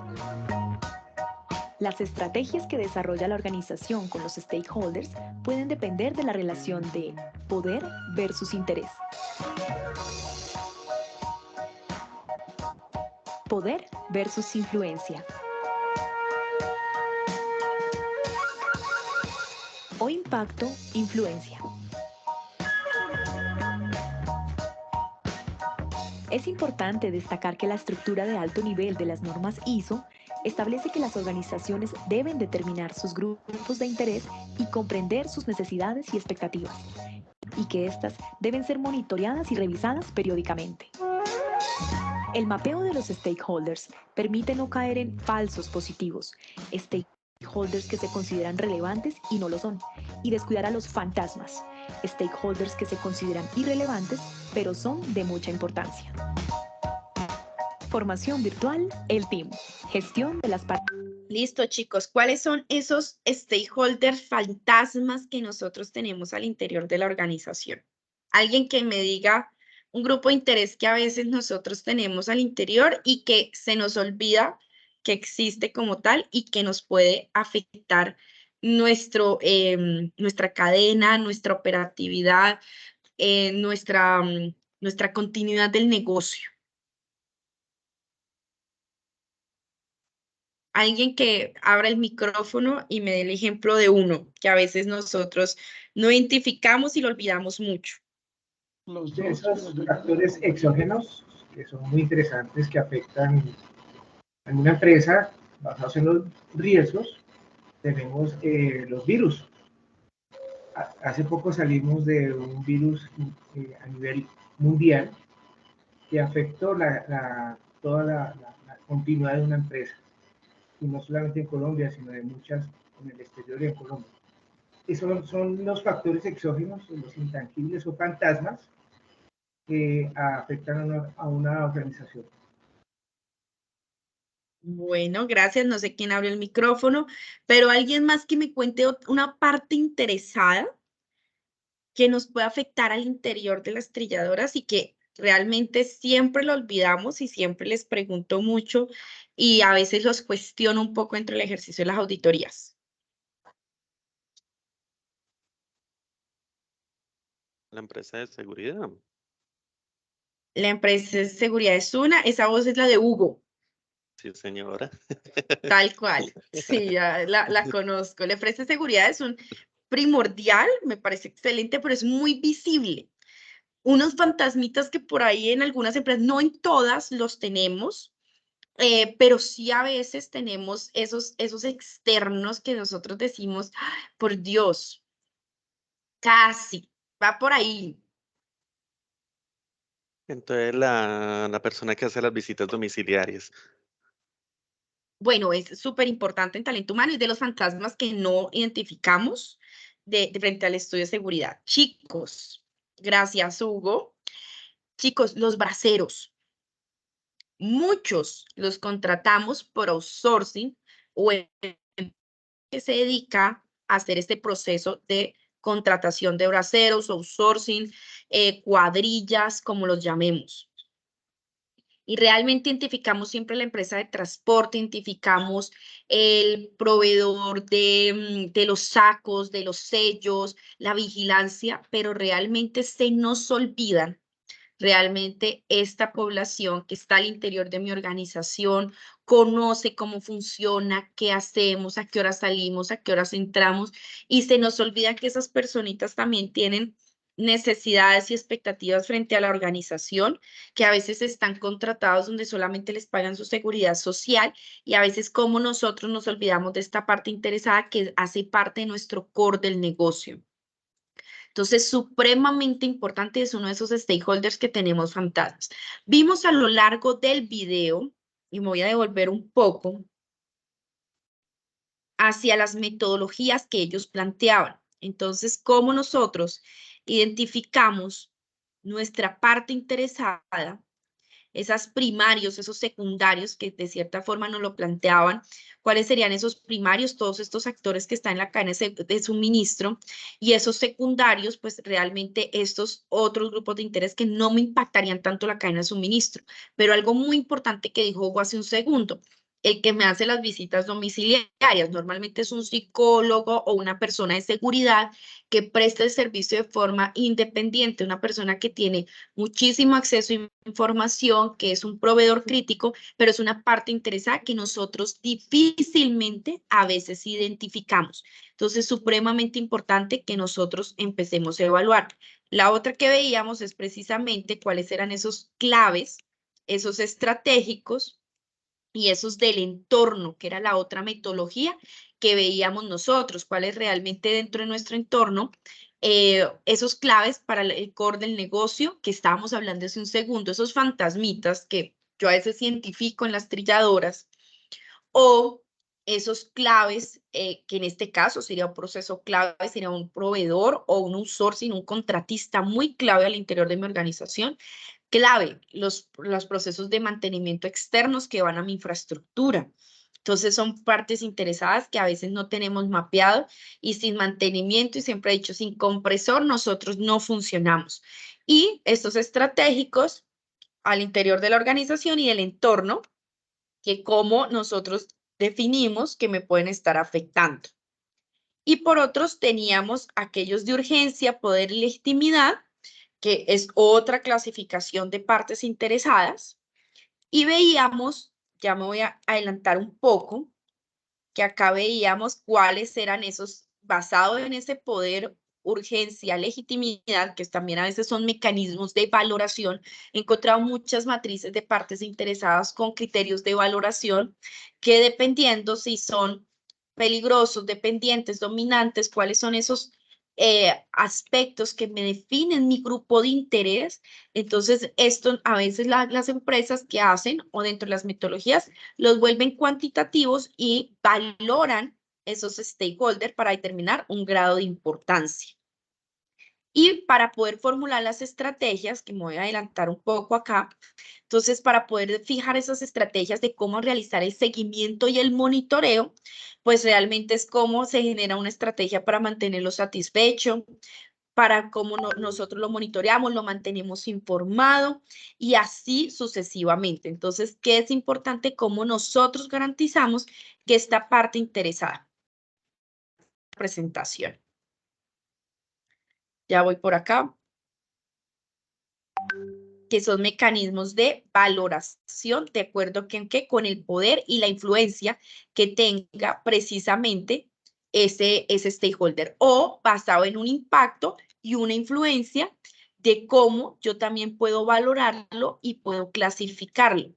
Las estrategias que desarrolla la organización con los stakeholders pueden depender de la relación de poder versus interés. Poder versus influencia. O impacto, influencia. Es importante destacar que la estructura de alto nivel de las normas ISO establece que las organizaciones deben determinar sus grupos de interés y comprender sus necesidades y expectativas, y que éstas deben ser monitoreadas y revisadas periódicamente. El mapeo de los stakeholders permite no caer en falsos positivos, stakeholders que se consideran relevantes y no lo son, y descuidar a los fantasmas, stakeholders que se consideran irrelevantes pero son de mucha importancia. Formación virtual, el team, gestión de las partes. Listo, chicos. ¿Cuáles son esos stakeholders fantasmas que nosotros tenemos al interior de la organización? Alguien que me diga un grupo de interés que a veces nosotros tenemos al interior y que se nos olvida que existe como tal y que nos puede afectar nuestra cadena, nuestra operatividad, nuestra continuidad del negocio. Alguien que abra el micrófono y me dé el ejemplo de uno, que a veces nosotros no identificamos y lo olvidamos mucho. De esos factores exógenos que son muy interesantes, que afectan a una empresa basados en los riesgos, tenemos los virus. Hace poco salimos de un virus a nivel mundial que afectó toda la continuidad de una empresa, y no solamente en Colombia, sino de muchas en el exterior y en Colombia. Esos son los factores exógenos, los intangibles o fantasmas que afectan a una organización. Bueno, gracias. No sé quién abrió el micrófono, pero alguien más que me cuente una parte interesada que nos puede afectar al interior de las trilladoras y que realmente siempre lo olvidamos y siempre les pregunto mucho y a veces los cuestiono un poco dentro del ejercicio de las auditorías. La empresa de seguridad. La empresa de seguridad es una, esa voz es la de Hugo. Sí, señora. Tal cual, sí, ya la conozco. La empresa de seguridad es un primordial, me parece excelente, pero es muy visible. Unos fantasmitas que por ahí en algunas empresas, no en todas los tenemos, pero sí a veces tenemos esos externos que nosotros decimos, "Ay, por Dios, casi, va por ahí". Entonces, la persona que hace las visitas domiciliarias. Bueno, es súper importante en talento humano y de los fantasmas que no identificamos frente al estudio de seguridad. Chicos, gracias, Hugo. Chicos, los braceros. Muchos los contratamos por outsourcing o que se dedica a hacer este proceso de contratación de braceros, outsourcing, cuadrillas, como los llamemos. Y realmente identificamos siempre la empresa de transporte, identificamos el proveedor de los sacos, de los sellos, la vigilancia, pero realmente se nos olvidan realmente esta población que está al interior de mi organización conoce cómo funciona, qué hacemos, a qué horas salimos, a qué horas entramos, y se nos olvida que esas personitas también tienen necesidades y expectativas frente a la organización, que a veces están contratados donde solamente les pagan su seguridad social, y a veces como nosotros nos olvidamos de esta parte interesada que hace parte de nuestro core del negocio. Entonces, supremamente importante, es uno de esos stakeholders que tenemos fantasmas. Vimos a lo largo del video, y me voy a devolver un poco, hacia las metodologías que ellos planteaban. Entonces, cómo nosotros identificamos nuestra parte interesada, esas primarios, esos secundarios que de cierta forma nos lo planteaban, cuáles serían esos primarios, todos estos actores que están en la cadena de suministro, y esos secundarios, pues realmente estos otros grupos de interés que no me impactarían tanto la cadena de suministro. Pero algo muy importante que dijo Hugo hace un segundo, el que me hace las visitas domiciliarias, normalmente es un psicólogo o una persona de seguridad que presta el servicio de forma independiente, una persona que tiene muchísimo acceso a información, que es un proveedor crítico, pero es una parte interesada que nosotros difícilmente a veces identificamos. Entonces, es supremamente importante que nosotros empecemos a evaluar. La otra que veíamos es precisamente cuáles eran esos claves, esos estratégicos y esos del entorno, que era la otra metodología que veíamos nosotros, cuáles realmente dentro de nuestro entorno, esos claves para el core del negocio, que estábamos hablando hace un segundo, esos fantasmitas que yo a veces identifico en las trilladoras, o esos claves, que en este caso sería un proceso clave, sería un proveedor o un outsourcing, un contratista muy clave al interior de mi organización. Clave, los procesos de mantenimiento externos que van a mi infraestructura. Entonces son partes interesadas que a veces no tenemos mapeado, y sin mantenimiento, y siempre he dicho, sin compresor nosotros no funcionamos. Y estos estratégicos al interior de la organización y del entorno, que como nosotros definimos que me pueden estar afectando. Y por otros teníamos aquellos de urgencia, poder y legitimidad, que es otra clasificación de partes interesadas, y veíamos, ya me voy a adelantar un poco, que acá veíamos cuáles eran esos, basado en ese poder, urgencia, legitimidad, que también a veces son mecanismos de valoración. He encontrado muchas matrices de partes interesadas con criterios de valoración que, dependiendo si son peligrosos, dependientes, dominantes, cuáles son esos aspectos que me definen mi grupo de interés. Entonces, esto a veces las empresas que hacen, o dentro de las metodologías, los vuelven cuantitativos y valoran esos stakeholders para determinar un grado de importancia. Y para poder formular las estrategias, que me voy a adelantar un poco acá, entonces para poder fijar esas estrategias de cómo realizar el seguimiento y el monitoreo, pues realmente es cómo se genera una estrategia para mantenerlo satisfecho, para cómo nosotros lo monitoreamos, lo mantenemos informado, y así sucesivamente. Entonces, ¿qué es importante? Cómo nosotros garantizamos que esta parte interesada. Presentación. Ya voy por acá. Que son mecanismos de valoración de acuerdo con el poder y la influencia que tenga precisamente ese stakeholder, o basado en un impacto y una influencia de cómo yo también puedo valorarlo y puedo clasificarlo.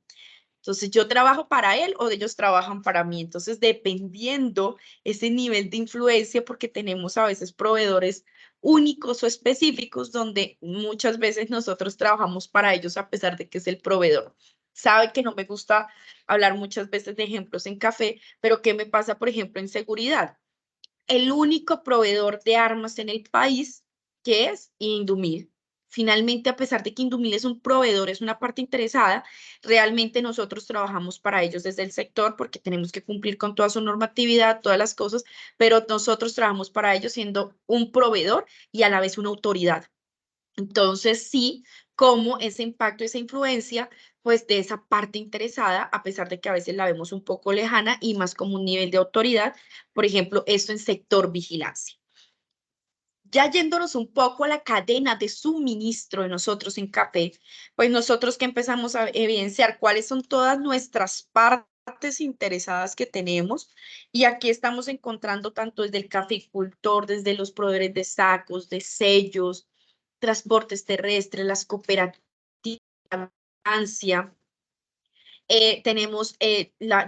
Entonces, yo trabajo para él o ellos trabajan para mí. Entonces, dependiendo ese nivel de influencia, porque tenemos a veces proveedores únicos o específicos donde muchas veces nosotros trabajamos para ellos a pesar de que es el proveedor. Sabe que no me gusta hablar muchas veces de ejemplos en café, pero ¿qué me pasa, por ejemplo, en seguridad? el único proveedor de armas en el país, que es Indumil. Finalmente, a pesar de que Indumil es un proveedor, es una parte interesada, realmente nosotros trabajamos para ellos desde el sector porque tenemos que cumplir con toda su normatividad, todas las cosas, pero nosotros trabajamos para ellos siendo un proveedor y a la vez una autoridad. Entonces, sí, cómo ese impacto, esa influencia, pues de esa parte interesada, a pesar de que a veces la vemos un poco lejana y más como un nivel de autoridad, por ejemplo, esto en sector vigilancia. Ya yéndonos un poco a la cadena de suministro de nosotros en café, pues nosotros que empezamos a evidenciar cuáles son todas nuestras partes interesadas que tenemos, y aquí estamos encontrando tanto desde el caficultor, desde los proveedores de sacos, de sellos, transportes terrestres, las cooperativas, tenemos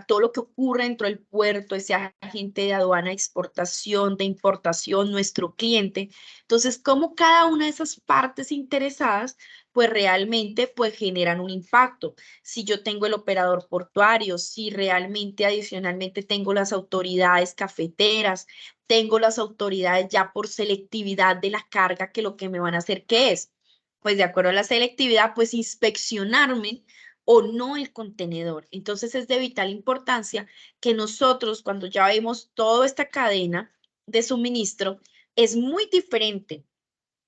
todo lo que ocurre dentro del puerto, ese agente de aduana, exportación, de importación, nuestro cliente. Entonces, cómo cada una de esas partes interesadas, pues realmente pues generan un impacto. Si yo tengo el operador portuario, si realmente adicionalmente tengo las autoridades cafeteras, tengo las autoridades ya por selectividad de la carga, que lo que me van a hacer, ¿qué es? Pues de acuerdo a la selectividad, pues inspeccionarme o no el contenedor. Entonces es de vital importancia que nosotros, cuando ya vemos toda esta cadena de suministro, es muy diferente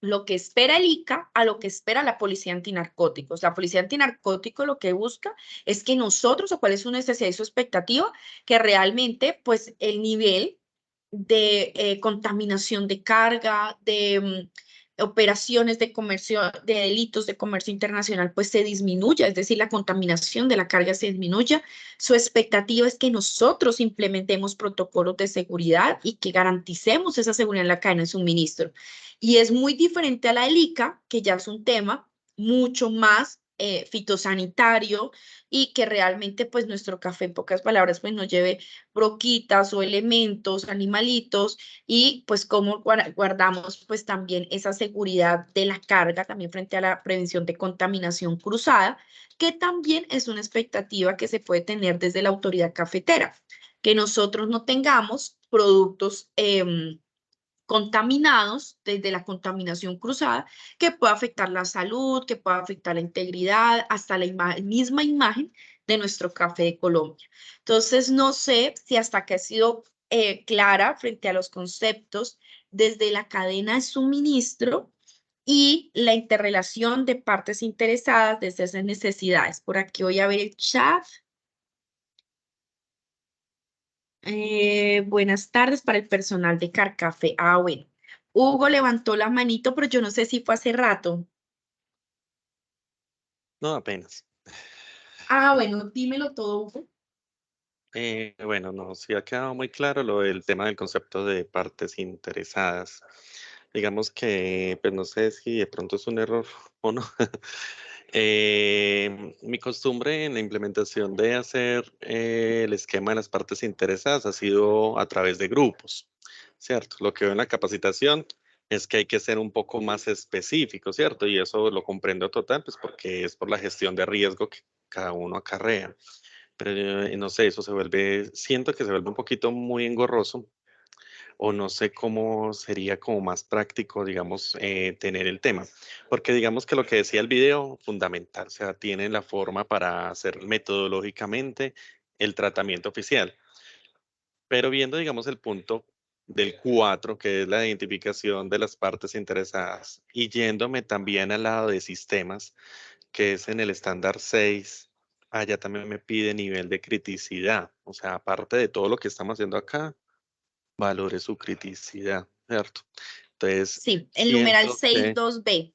lo que espera el ICA a lo que espera la Policía Antinarcóticos. La Policía Antinarcóticos lo que busca es que nosotros, o cuál es su necesidad y su expectativa, que realmente pues el nivel de contaminación de carga, de operaciones de comercio, de delitos de comercio internacional, pues se disminuya, es decir, la contaminación de la carga se disminuya. Su expectativa es que nosotros implementemos protocolos de seguridad y que garanticemos esa seguridad en la cadena de suministro. Y es muy diferente a la del ICA, que ya es un tema mucho más fitosanitario y que realmente pues nuestro café, en pocas palabras, pues no lleve broquitas o elementos, animalitos, y pues cómo guardamos pues también esa seguridad de la carga también frente a la prevención de contaminación cruzada, que también es una expectativa que se puede tener desde la autoridad cafetera, que nosotros no tengamos productos contaminados desde la contaminación cruzada, que pueda afectar la salud, que pueda afectar la integridad, hasta la misma imagen de nuestro café de Colombia. Entonces, no sé si hasta acá he sido clara frente a los conceptos desde la cadena de suministro y la interrelación de partes interesadas desde esas necesidades. Por aquí voy a ver el chat. Buenas tardes para el personal de Carcafé. Ah, bueno. Hugo levantó la manito, pero yo no sé si fue hace rato. No, apenas. Ah, bueno, dímelo todo, Hugo. Bueno, no, sí ha quedado muy claro lo del tema del concepto de partes interesadas. Digamos que, pues no sé si de pronto es un error o no. Mi costumbre en la implementación de hacer el esquema de las partes interesadas ha sido a través de grupos, ¿cierto? Lo que veo en la capacitación es que hay que ser un poco más específico, ¿cierto? Y eso lo comprendo total, pues porque es por la gestión de riesgo que cada uno acarrea. Pero no sé, eso se vuelve, siento que se vuelve un poquito muy engorroso o no sé cómo sería como más práctico, digamos, tener el tema. Porque digamos que lo que decía el video, fundamental, o sea, tiene la forma para hacer metodológicamente el tratamiento oficial. Pero viendo, digamos, el punto del 4, que es la identificación de las partes interesadas, y yéndome también al lado de sistemas, que es en el estándar 6, allá también me pide nivel de criticidad. O sea, aparte de todo lo que estamos haciendo acá, valore su criticidad, ¿cierto? Entonces, Sí, el numeral siento que, 62B.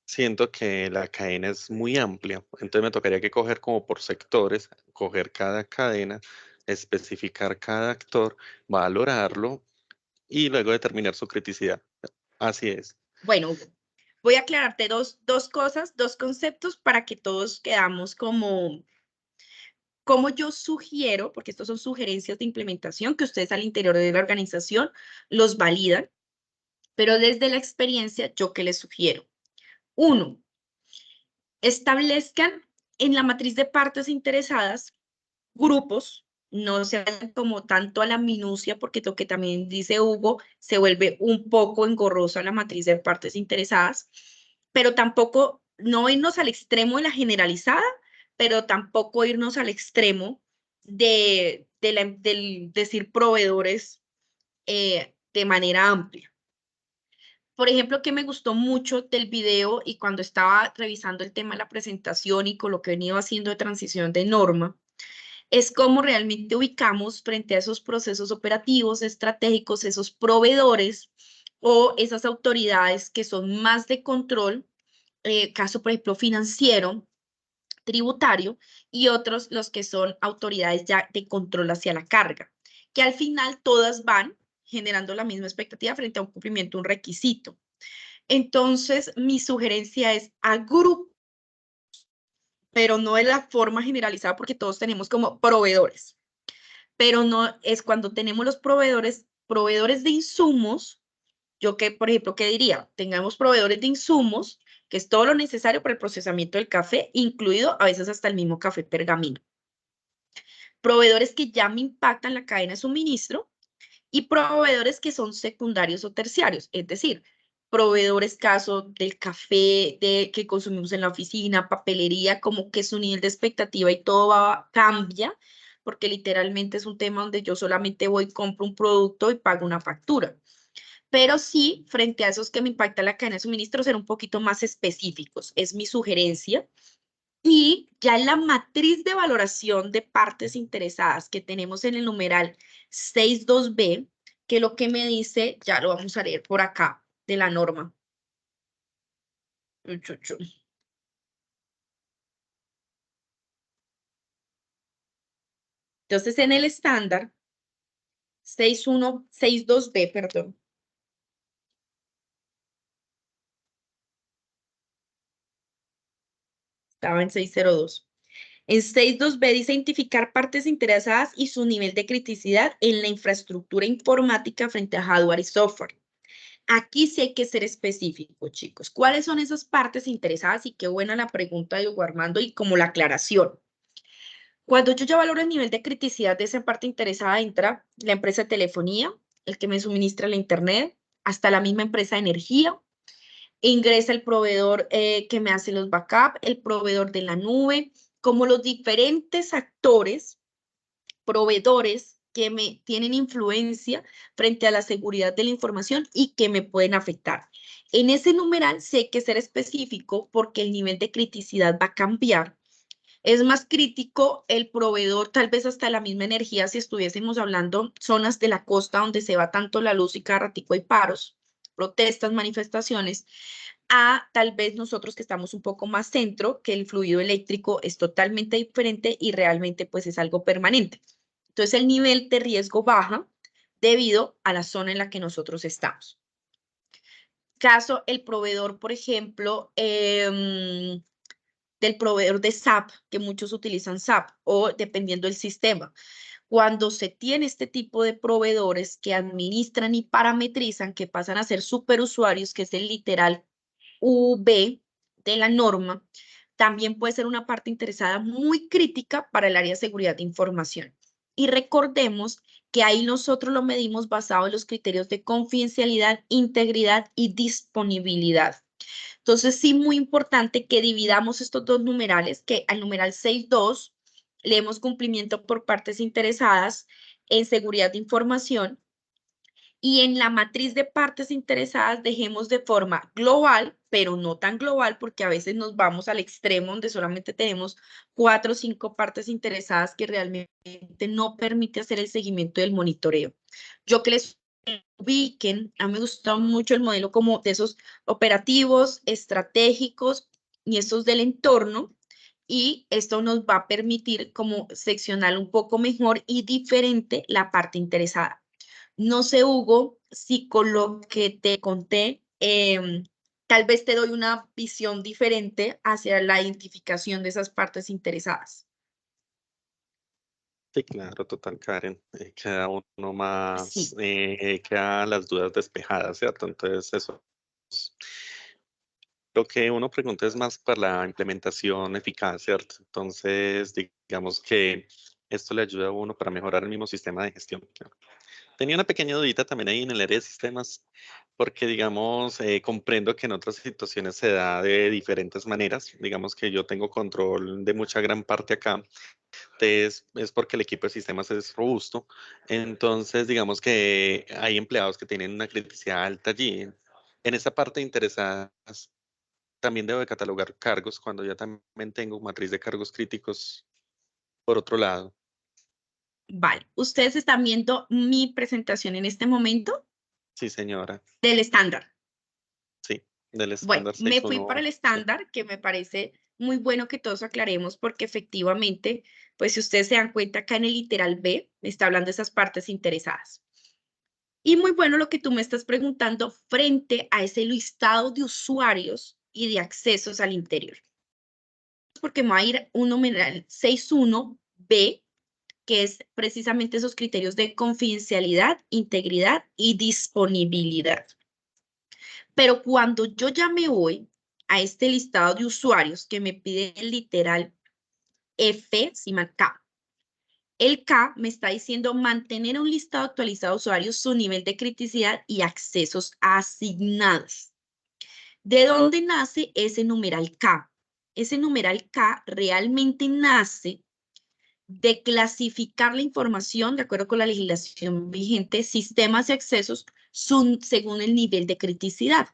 siento que la cadena es muy amplia, entonces me tocaría que coger como por sectores, coger cada cadena, especificar cada actor, valorarlo y luego determinar su criticidad. Así es. Bueno, Hugo, voy a aclararte dos cosas, dos conceptos para que todos quedamos como yo sugiero, porque estos son sugerencias de implementación que ustedes al interior de la organización los validan, pero desde la experiencia, ¿yo qué les sugiero? Uno, establezcan en la matriz de partes interesadas grupos, no se vayan como tanto a la minucia, porque lo que también dice Hugo, se vuelve un poco engorrosa la matriz de partes interesadas, pero tampoco no irnos al extremo de la generalizada, pero tampoco irnos al extremo del decir proveedores de manera amplia. Por ejemplo, que me gustó mucho del video y cuando estaba revisando el tema de la presentación y con lo que he venido haciendo de transición de norma, es cómo realmente ubicamos frente a esos procesos operativos, estratégicos, esos proveedores o esas autoridades que son más de control, caso por ejemplo financiero, tributario, y otros los que son autoridades ya de control hacia la carga, que al final todas van generando la misma expectativa frente a un cumplimiento, un requisito. Entonces, mi sugerencia es agrupa, pero no de la forma generalizada porque todos tenemos como proveedores, pero no es cuando tenemos los proveedores de insumos. Yo que, por ejemplo, ¿qué diría? Tengamos proveedores de insumos, que es todo lo necesario para el procesamiento del café, incluido a veces hasta el mismo café pergamino. Proveedores que ya me impactan la cadena de suministro y proveedores que son secundarios o terciarios, es decir, proveedores caso del café que consumimos en la oficina, papelería, como que su nivel de expectativa y todo cambia, porque literalmente es un tema donde yo solamente voy, compro un producto y pago una factura. Pero sí, frente a esos que me impactan la cadena de suministro, ser un poquito más específicos, es mi sugerencia. Y ya en la matriz de valoración de partes interesadas que tenemos en el numeral 6.2b, que lo que me dice, ya lo vamos a leer por acá, de la norma. Entonces, en el estándar 6.2b, perdón. Estaba en 6.02. En 6.2b dice identificar partes interesadas y su nivel de criticidad en la infraestructura informática frente a hardware y software. Aquí sí hay que ser específico, chicos. ¿Cuáles son esas partes interesadas? Y qué buena la pregunta de Hugo Armando y como la aclaración. Cuando yo ya valoro el nivel de criticidad de esa parte interesada, entra la empresa de telefonía, el que me suministra la internet, hasta la misma empresa de energía. Ingresa el proveedor que me hace los backups, el proveedor de la nube, como los diferentes actores, proveedores que me tienen influencia frente a la seguridad de la información y que me pueden afectar. En ese numeral sí hay que ser específico porque el nivel de criticidad va a cambiar. Es más crítico el proveedor, tal vez hasta la misma energía, si estuviésemos hablando zonas de la costa donde se va tanto la luz y cada ratico hay paros, protestas, manifestaciones, a tal vez nosotros que estamos un poco más centro, que el fluido eléctrico es totalmente diferente y realmente pues es algo permanente. Entonces el nivel de riesgo baja debido a la zona en la que nosotros estamos. Caso el proveedor, por ejemplo, del proveedor de SAP, que muchos utilizan SAP, o dependiendo del sistema. Cuando se tiene este tipo de proveedores que administran y parametrizan, que pasan a ser superusuarios, que es el literal UV de la norma, también puede ser una parte interesada muy crítica para el área de seguridad de información. Y recordemos que ahí nosotros lo medimos basado en los criterios de confidencialidad, integridad y disponibilidad. Entonces, sí, muy importante que dividamos estos dos numerales, que al numeral 6.2 leemos cumplimiento por partes interesadas en seguridad de información y en la matriz de partes interesadas dejemos de forma global, pero no tan global porque a veces nos vamos al extremo donde solamente tenemos 4 o 5 partes interesadas que realmente no permite hacer el seguimiento del monitoreo. Yo que les ubiquen, a mí me gustó mucho el modelo como de esos operativos, estratégicos y esos del entorno, y esto nos va a permitir como seccionar un poco mejor y diferente la parte interesada. No sé, Hugo, si con lo que te conté, tal vez te doy una visión diferente hacia la identificación de esas partes interesadas. Sí, claro, total, Karen. Queda uno más, Sí. quedan las dudas despejadas, ¿cierto? Entonces, eso. Lo que uno pregunta es más para la implementación eficaz, ¿cierto? Entonces, digamos que esto le ayuda a uno para mejorar el mismo sistema de gestión. Tenía una pequeña dudita también ahí en el área de sistemas, porque digamos, comprendo que en otras situaciones se da de diferentes maneras. Digamos que yo tengo control de mucha gran parte acá, es porque el equipo de sistemas es robusto. Entonces, digamos que hay empleados que tienen una criticidad alta allí. En esa parte interesadas, también debo de catalogar cargos cuando ya también tengo matriz de cargos críticos por otro lado. Vale, ustedes están viendo mi presentación en este momento Sí, señora. del estándar. Sí, del Bueno, estándar me fui para 6.1. el Sí. estándar, que me parece muy bueno que todos aclaremos, porque efectivamente, pues si ustedes se dan cuenta, acá en el literal B, me está hablando de esas partes interesadas. Y muy bueno lo que tú me estás preguntando frente a ese listado de usuarios y de accesos al interior. Porque me va a ir un numeral 6.1b, que es precisamente esos criterios de confidencialidad, integridad y disponibilidad. Pero cuando yo ya me voy a este listado de usuarios que me pide el literal F, K, el K me está diciendo mantener un listado actualizado de usuarios, su nivel de criticidad y accesos asignados. ¿De dónde nace ese numeral K? Ese numeral K realmente nace de clasificar la información, de acuerdo con la legislación vigente, sistemas y accesos según el nivel de criticidad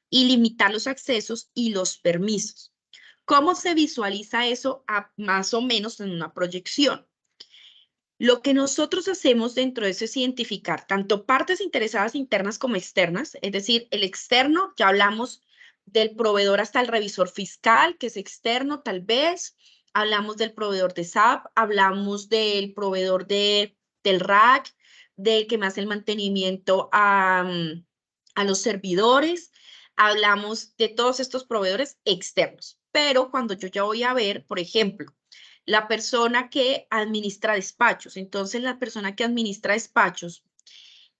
y limitar los accesos y los permisos. ¿Cómo se visualiza eso más o menos en una proyección? Lo que nosotros hacemos dentro de eso es identificar tanto partes interesadas internas como externas, es decir, el externo, ya hablamos del proveedor hasta el revisor fiscal, que es externo tal vez, hablamos del proveedor de SAP, hablamos del proveedor del RAC, del que me hace el mantenimiento a los servidores, hablamos de todos estos proveedores externos. Pero cuando yo ya voy a ver, por ejemplo, la persona que administra despachos. Entonces, la persona que administra despachos,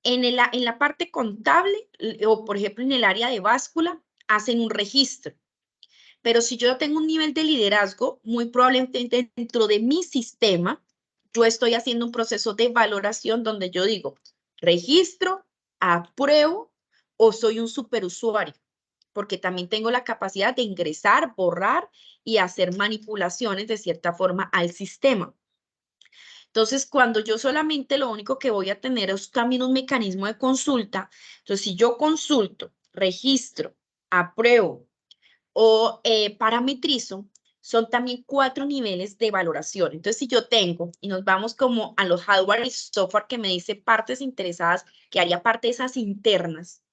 en la parte contable o, por ejemplo, en el área de báscula, hacen un registro. Pero si yo tengo un nivel de liderazgo, muy probablemente dentro de mi sistema, yo estoy haciendo un proceso de valoración donde yo digo, registro, apruebo o soy un superusuario, porque también tengo la capacidad de ingresar, borrar y hacer manipulaciones de cierta forma al sistema. Entonces, cuando yo solamente lo único que voy a tener es también un mecanismo de consulta, entonces si yo consulto, registro, apruebo o parametrizo, son también 4 niveles de valoración. Entonces, si yo tengo, y nos vamos como a los hardware y software que me dice partes interesadas, que haría parte de esas internas,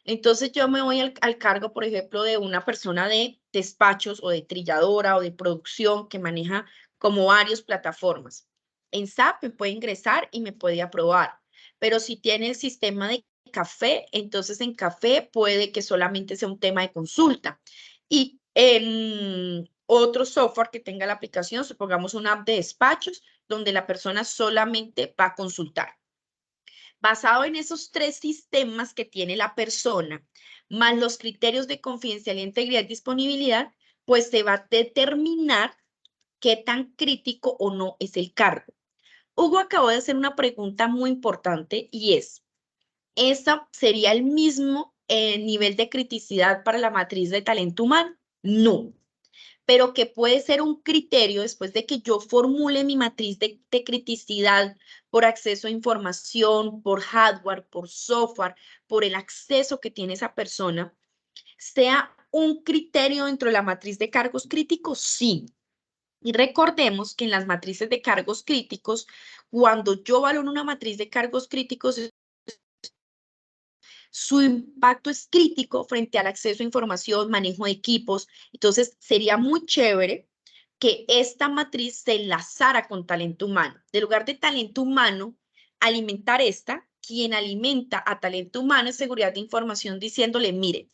entonces yo me voy al cargo, por ejemplo, de una persona de despachos o de trilladora o de producción que maneja como varias plataformas. En SAP me puede ingresar y me puede aprobar, pero si tiene el sistema de café, entonces en café puede que solamente sea un tema de consulta. Y en otro software que tenga la aplicación, supongamos una app de despachos, donde la persona solamente va a consultar. Basado en esos 3 sistemas que tiene la persona, más los criterios de confidencialidad, integridad y disponibilidad, pues se va a determinar qué tan crítico o no es el cargo. Hugo acabó de hacer una pregunta muy importante y ¿esa sería el mismo nivel de criticidad para la matriz de talento humano? No, pero que puede ser un criterio después de que yo formule mi matriz de criticidad por acceso a información, por hardware, por software, por el acceso que tiene esa persona, sea un criterio dentro de la matriz de cargos críticos, sí. Y recordemos que en las matrices de cargos críticos, cuando yo valoro una matriz de cargos críticos, su impacto es crítico frente al acceso a información, manejo de equipos. Entonces, sería muy chévere que esta matriz se enlazara con talento humano. En lugar de talento humano, alimentar quien alimenta a talento humano es seguridad de información diciéndole, mire,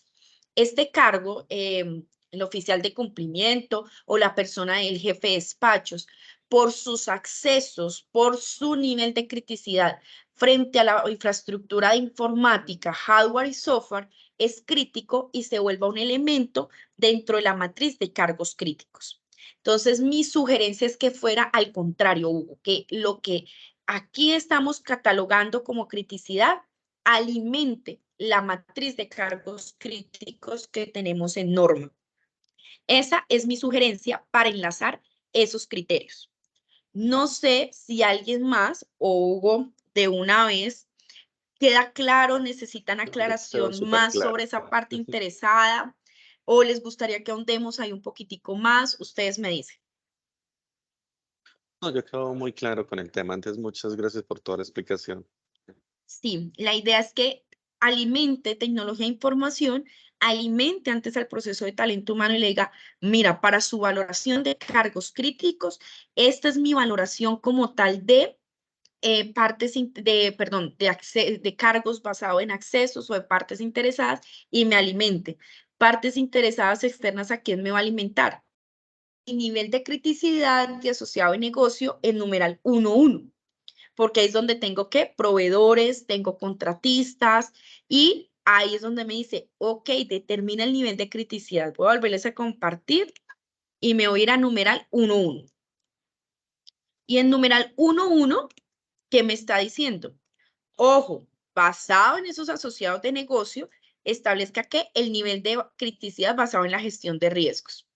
este cargo, el oficial de cumplimiento o la persona del jefe de despachos, por sus accesos, por su nivel de criticidad frente a la infraestructura de informática, hardware y software, es crítico y se vuelva un elemento dentro de la matriz de cargos críticos. Entonces, mi sugerencia es que fuera al contrario, Hugo, que lo que aquí estamos catalogando como criticidad alimente la matriz de cargos críticos que tenemos en norma. Esa es mi sugerencia para enlazar esos criterios. No sé si alguien más o Hugo de una vez queda claro, necesitan Quedó aclaración súper más claro. sobre esa parte interesada o les gustaría que ahondemos ahí un poquitico más. Ustedes me dicen. No, yo quedo muy claro con el tema. Antes, muchas gracias por toda la explicación. Sí, la idea es que alimente tecnología e información, alimente antes al proceso de talento humano y le diga, mira, para su valoración de cargos críticos, esta es mi valoración como tal de partes perdón, de cargos basados en accesos o de partes interesadas y me alimente. Partes interesadas externas, ¿a quién me va a alimentar? Y nivel de criticidad y asociado de negocio en numeral 1.1, porque ahí es donde tengo que proveedores, tengo contratistas y ahí es donde me dice, ok, determina el nivel de criticidad. Voy a volverles a compartir y me voy a ir a numeral 1.1. Y en numeral 1.1, ¿qué me está diciendo? Ojo, basado en esos asociados de negocio, establezca que el nivel de criticidad basado en la gestión de riesgos.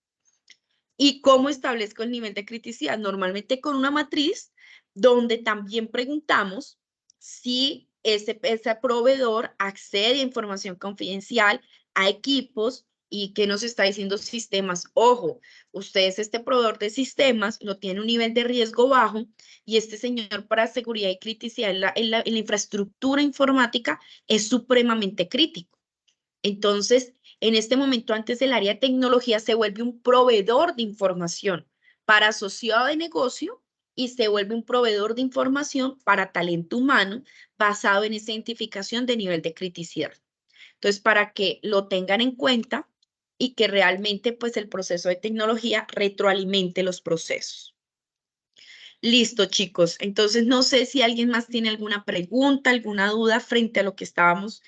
¿Y cómo establezco el nivel de criticidad? Normalmente con una matriz donde también preguntamos si ese proveedor accede a información confidencial, a equipos y qué nos está diciendo sistemas. Ojo, ustedes, este proveedor de sistemas lo tiene un nivel de riesgo bajo y este señor para seguridad y criticidad en la infraestructura informática es supremamente crítico. Entonces, en este momento, antes del área de tecnología, se vuelve un proveedor de información para asociado de negocio y se vuelve un proveedor de información para talento humano basado en esa identificación de nivel de criticidad. Entonces, para que lo tengan en cuenta y que realmente pues el proceso de tecnología retroalimente los procesos. Listo, chicos. Entonces, no sé si alguien más tiene alguna pregunta, alguna duda frente a lo que estábamos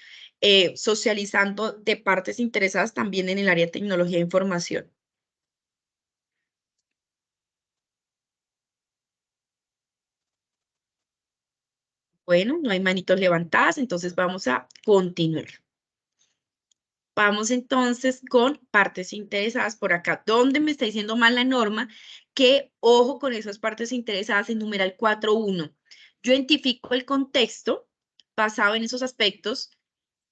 socializando de partes interesadas también en el área de tecnología e información. Bueno, no hay manitos levantadas, entonces vamos a continuar. Vamos entonces con partes interesadas por acá. ¿Dónde me está diciendo mal la norma? Que ojo con esas partes interesadas en numeral 4.1. Yo identifico el contexto basado en esos aspectos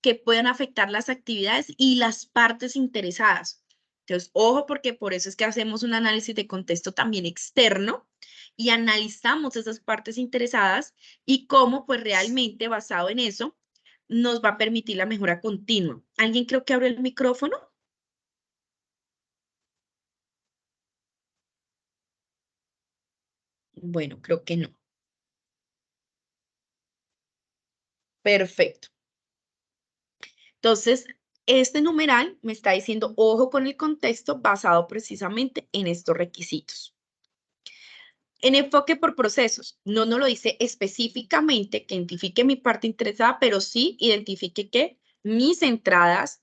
que puedan afectar las actividades y las partes interesadas. Entonces, ojo, porque por eso es que hacemos un análisis de contexto también externo y analizamos esas partes interesadas y cómo, pues realmente basado en eso, nos va a permitir la mejora continua. ¿Alguien creo que abre el micrófono? Bueno, creo que no. Perfecto. Entonces, este numeral me está diciendo, ojo con el contexto basado precisamente en estos requisitos. En enfoque por procesos, no nos lo dice específicamente que identifique mi parte interesada, pero sí identifique que mis entradas,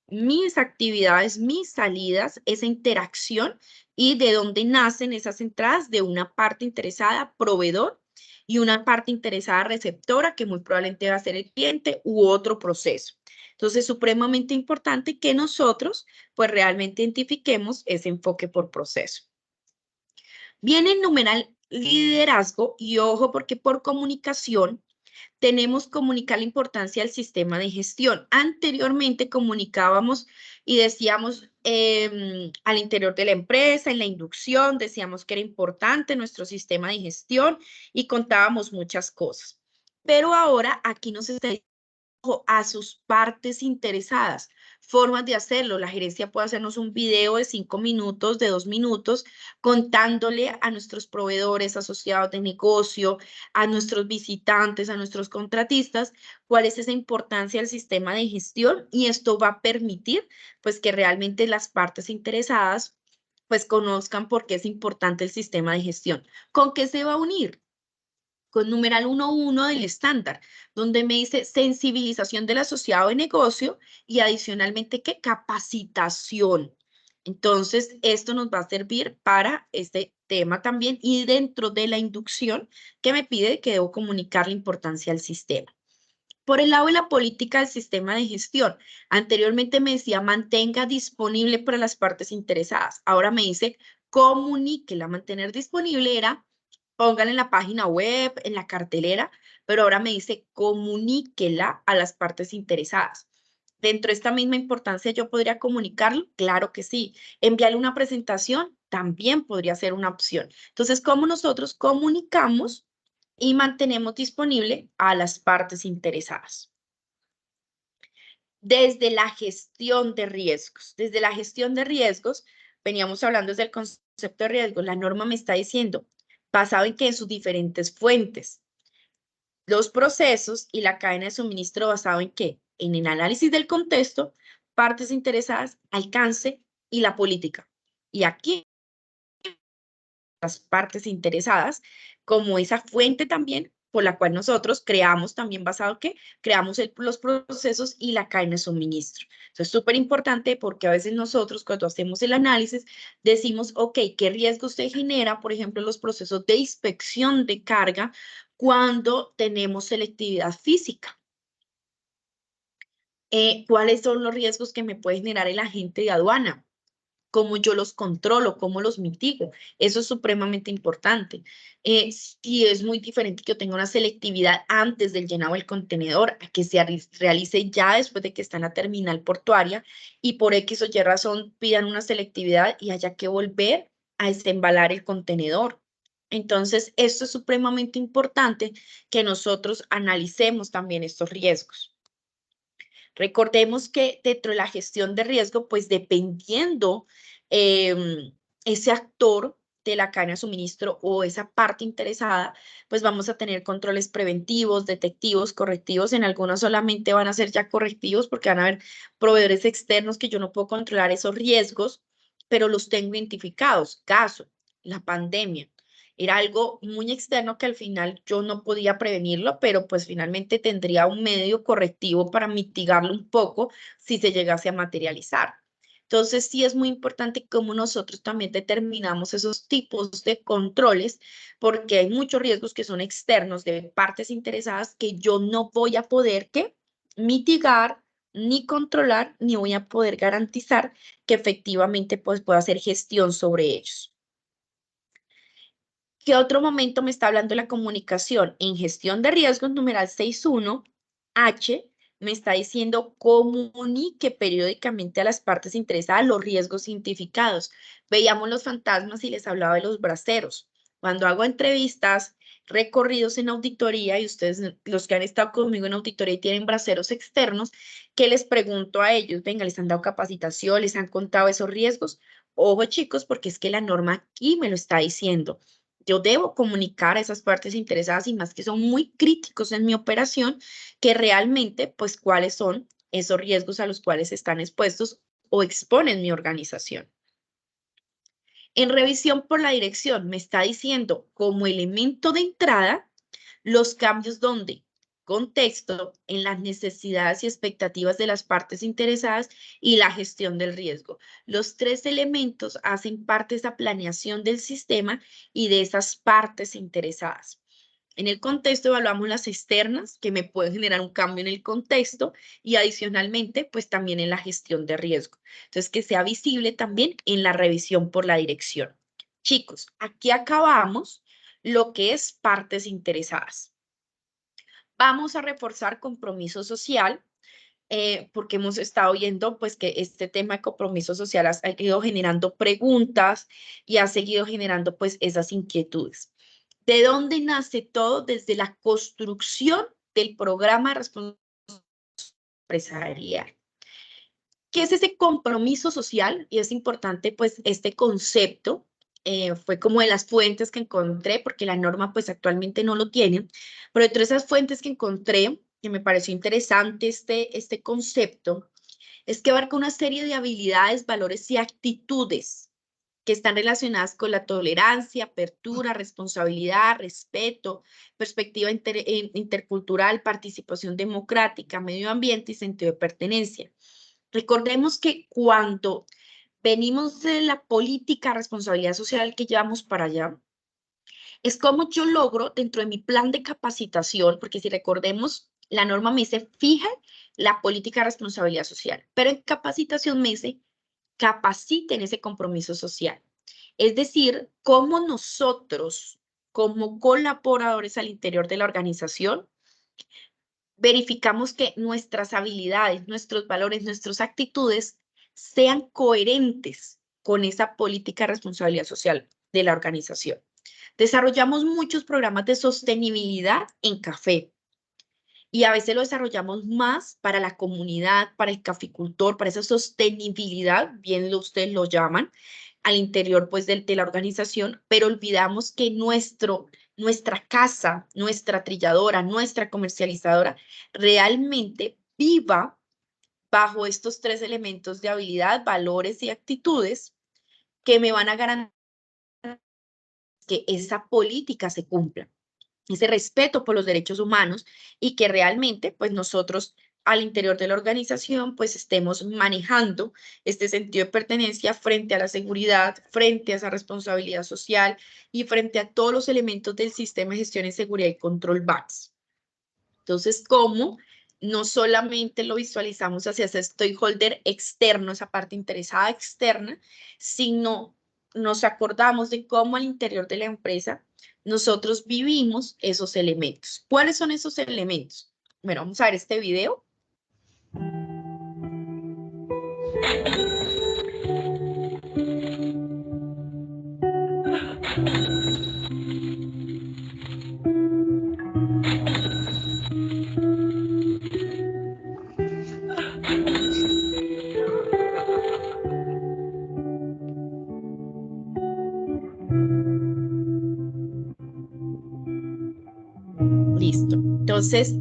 mis actividades, mis salidas, esa interacción y de dónde nacen esas entradas de una parte interesada, proveedor, y una parte interesada, receptora, que muy probablemente va a ser el cliente u otro proceso. Entonces, es supremamente importante que nosotros, pues realmente identifiquemos ese enfoque por proceso. Viene el numeral liderazgo y ojo porque por comunicación tenemos comunicar la importancia del sistema de gestión. Anteriormente comunicábamos y decíamos al interior de la empresa, en la inducción, decíamos que era importante nuestro sistema de gestión y contábamos muchas cosas. Pero ahora aquí nos está a sus partes interesadas. Formas de hacerlo. La gerencia puede hacernos un video de 5 minutos, de 2 minutos, contándole a nuestros proveedores, asociados de negocio, a nuestros visitantes, a nuestros contratistas, cuál es esa importancia del sistema de gestión y esto va a permitir pues que realmente las partes interesadas pues conozcan por qué es importante el sistema de gestión. ¿Con qué se va a unir? Con numeral 1.1 del estándar, donde me dice sensibilización del asociado de negocio y adicionalmente, ¿qué? Capacitación. Entonces, esto nos va a servir para este tema también y dentro de la inducción que me pide que debo comunicar la importancia del sistema. Por el lado de la política del sistema de gestión, anteriormente me decía mantenga disponible para las partes interesadas. Ahora me dice comuníquela. Mantener disponible era póngala en la página web, en la cartelera, pero ahora me dice comuníquela a las partes interesadas. Dentro de esta misma importancia, ¿yo podría comunicarlo? Claro que sí. Enviarle una presentación también podría ser una opción. Entonces, ¿cómo nosotros comunicamos y mantenemos disponible a las partes interesadas? Desde la gestión de riesgos. Desde la gestión de riesgos, veníamos hablando desde el concepto de riesgo. La norma me está diciendo, basado en que en sus diferentes fuentes, los procesos y la cadena de suministro basado en qué? En el análisis del contexto, partes interesadas, alcance y la política. Y aquí las partes interesadas como esa fuente también por la cual nosotros creamos también basado que creamos los procesos y la cadena de suministro. Eso es súper importante porque a veces nosotros cuando hacemos el análisis decimos, ok, ¿qué riesgo se genera? Por ejemplo, los procesos de inspección de carga cuando tenemos selectividad física. ¿Cuáles son los riesgos que me puede generar el agente de aduana? ¿Cómo yo los controlo? ¿Cómo los mitigo? Eso es supremamente importante. Si es muy diferente que yo tenga una selectividad antes del llenado del contenedor, a que se realice ya después de que está en la terminal portuaria y por X o Y razón pidan una selectividad y haya que volver a desembalar el contenedor. Entonces, esto es supremamente importante que nosotros analicemos también estos riesgos. Recordemos que dentro de la gestión de riesgo, pues dependiendo ese actor de la cadena de suministro o esa parte interesada, pues vamos a tener controles preventivos, detectivos, correctivos. En algunos solamente van a ser ya correctivos porque van a haber proveedores externos que yo no puedo controlar esos riesgos, pero los tengo identificados. Caso, la pandemia. Era algo muy externo que al final yo no podía prevenirlo, pero pues finalmente tendría un medio correctivo para mitigarlo un poco si se llegase a materializar. Entonces, sí es muy importante cómo nosotros también determinamos esos tipos de controles, porque hay muchos riesgos que son externos de partes interesadas que yo no voy a poder mitigar, ni controlar, ni voy a poder garantizar que efectivamente pues, pueda hacer gestión sobre ellos. ¿Qué otro momento me está hablando la comunicación? En gestión de riesgos, numeral 6.1, H, me está diciendo comunique periódicamente a las partes interesadas los riesgos identificados. Veíamos los fantasmas y les hablaba de los braceros. Cuando hago entrevistas, recorridos en auditoría, y ustedes, los que han estado conmigo en auditoría y tienen braceros externos, ¿qué les pregunto a ellos? Venga, ¿les han dado capacitación? ¿Les han contado esos riesgos? Ojo, chicos, porque es que la norma aquí me lo está diciendo. Yo debo comunicar a esas partes interesadas y más que son muy críticos en mi operación, que realmente, pues, cuáles son esos riesgos a los cuales están expuestos o exponen mi organización. En revisión por la dirección, me está diciendo como elemento de entrada los cambios donde contexto en las necesidades y expectativas de las partes interesadas y la gestión del riesgo. Los tres elementos hacen parte de esa planeación del sistema y de esas partes interesadas. En el contexto evaluamos las externas que me pueden generar un cambio en el contexto y adicionalmente, pues también en la gestión de riesgo. Entonces, que sea visible también en la revisión por la dirección. Chicos, aquí acabamos lo que es partes interesadas. Vamos a reforzar compromiso social, porque hemos estado viendo pues que este tema de compromiso social ha ido generando preguntas y ha seguido generando pues esas inquietudes. ¿De dónde nace todo? Desde la construcción del programa de responsabilidad empresarial. ¿Qué es ese compromiso social? Y es importante pues este concepto. Fue como de las fuentes que encontré, porque la norma pues actualmente no lo tiene, pero entre esas fuentes que encontré, que me pareció interesante este concepto, es que abarca una serie de habilidades, valores y actitudes que están relacionadas con la tolerancia, apertura, responsabilidad, respeto, perspectiva intercultural, participación democrática, medio ambiente y sentido de pertenencia. Recordemos que cuando venimos de la política responsabilidad social que llevamos para allá, es cómo yo logro dentro de mi plan de capacitación, porque si recordemos, la norma me dice, fija la política de responsabilidad social, pero en capacitación me dice, capaciten ese compromiso social. Es decir, cómo nosotros, como colaboradores al interior de la organización, verificamos que nuestras habilidades, nuestros valores, nuestras actitudes sean coherentes con esa política de responsabilidad social de la organización. Desarrollamos muchos programas de sostenibilidad en café y a veces lo desarrollamos más para la comunidad, para el caficultor, para esa sostenibilidad, bien ustedes lo llaman, al interior pues de la organización, pero olvidamos que nuestra casa, nuestra trilladora, nuestra comercializadora realmente viva bajo estos 3 elementos de habilidad, valores y actitudes que me van a garantizar que esa política se cumpla, ese respeto por los derechos humanos y que realmente pues nosotros al interior de la organización pues estemos manejando este sentido de pertenencia frente a la seguridad, frente a esa responsabilidad social y frente a todos los elementos del sistema de gestión de seguridad y control BACS. Entonces, ¿cómo? No solamente lo visualizamos hacia ese stakeholder externo, esa parte interesada externa, sino nos acordamos de cómo al interior de la empresa nosotros vivimos esos elementos. ¿Cuáles son esos elementos? Bueno, vamos a ver este video. Listo. Entonces,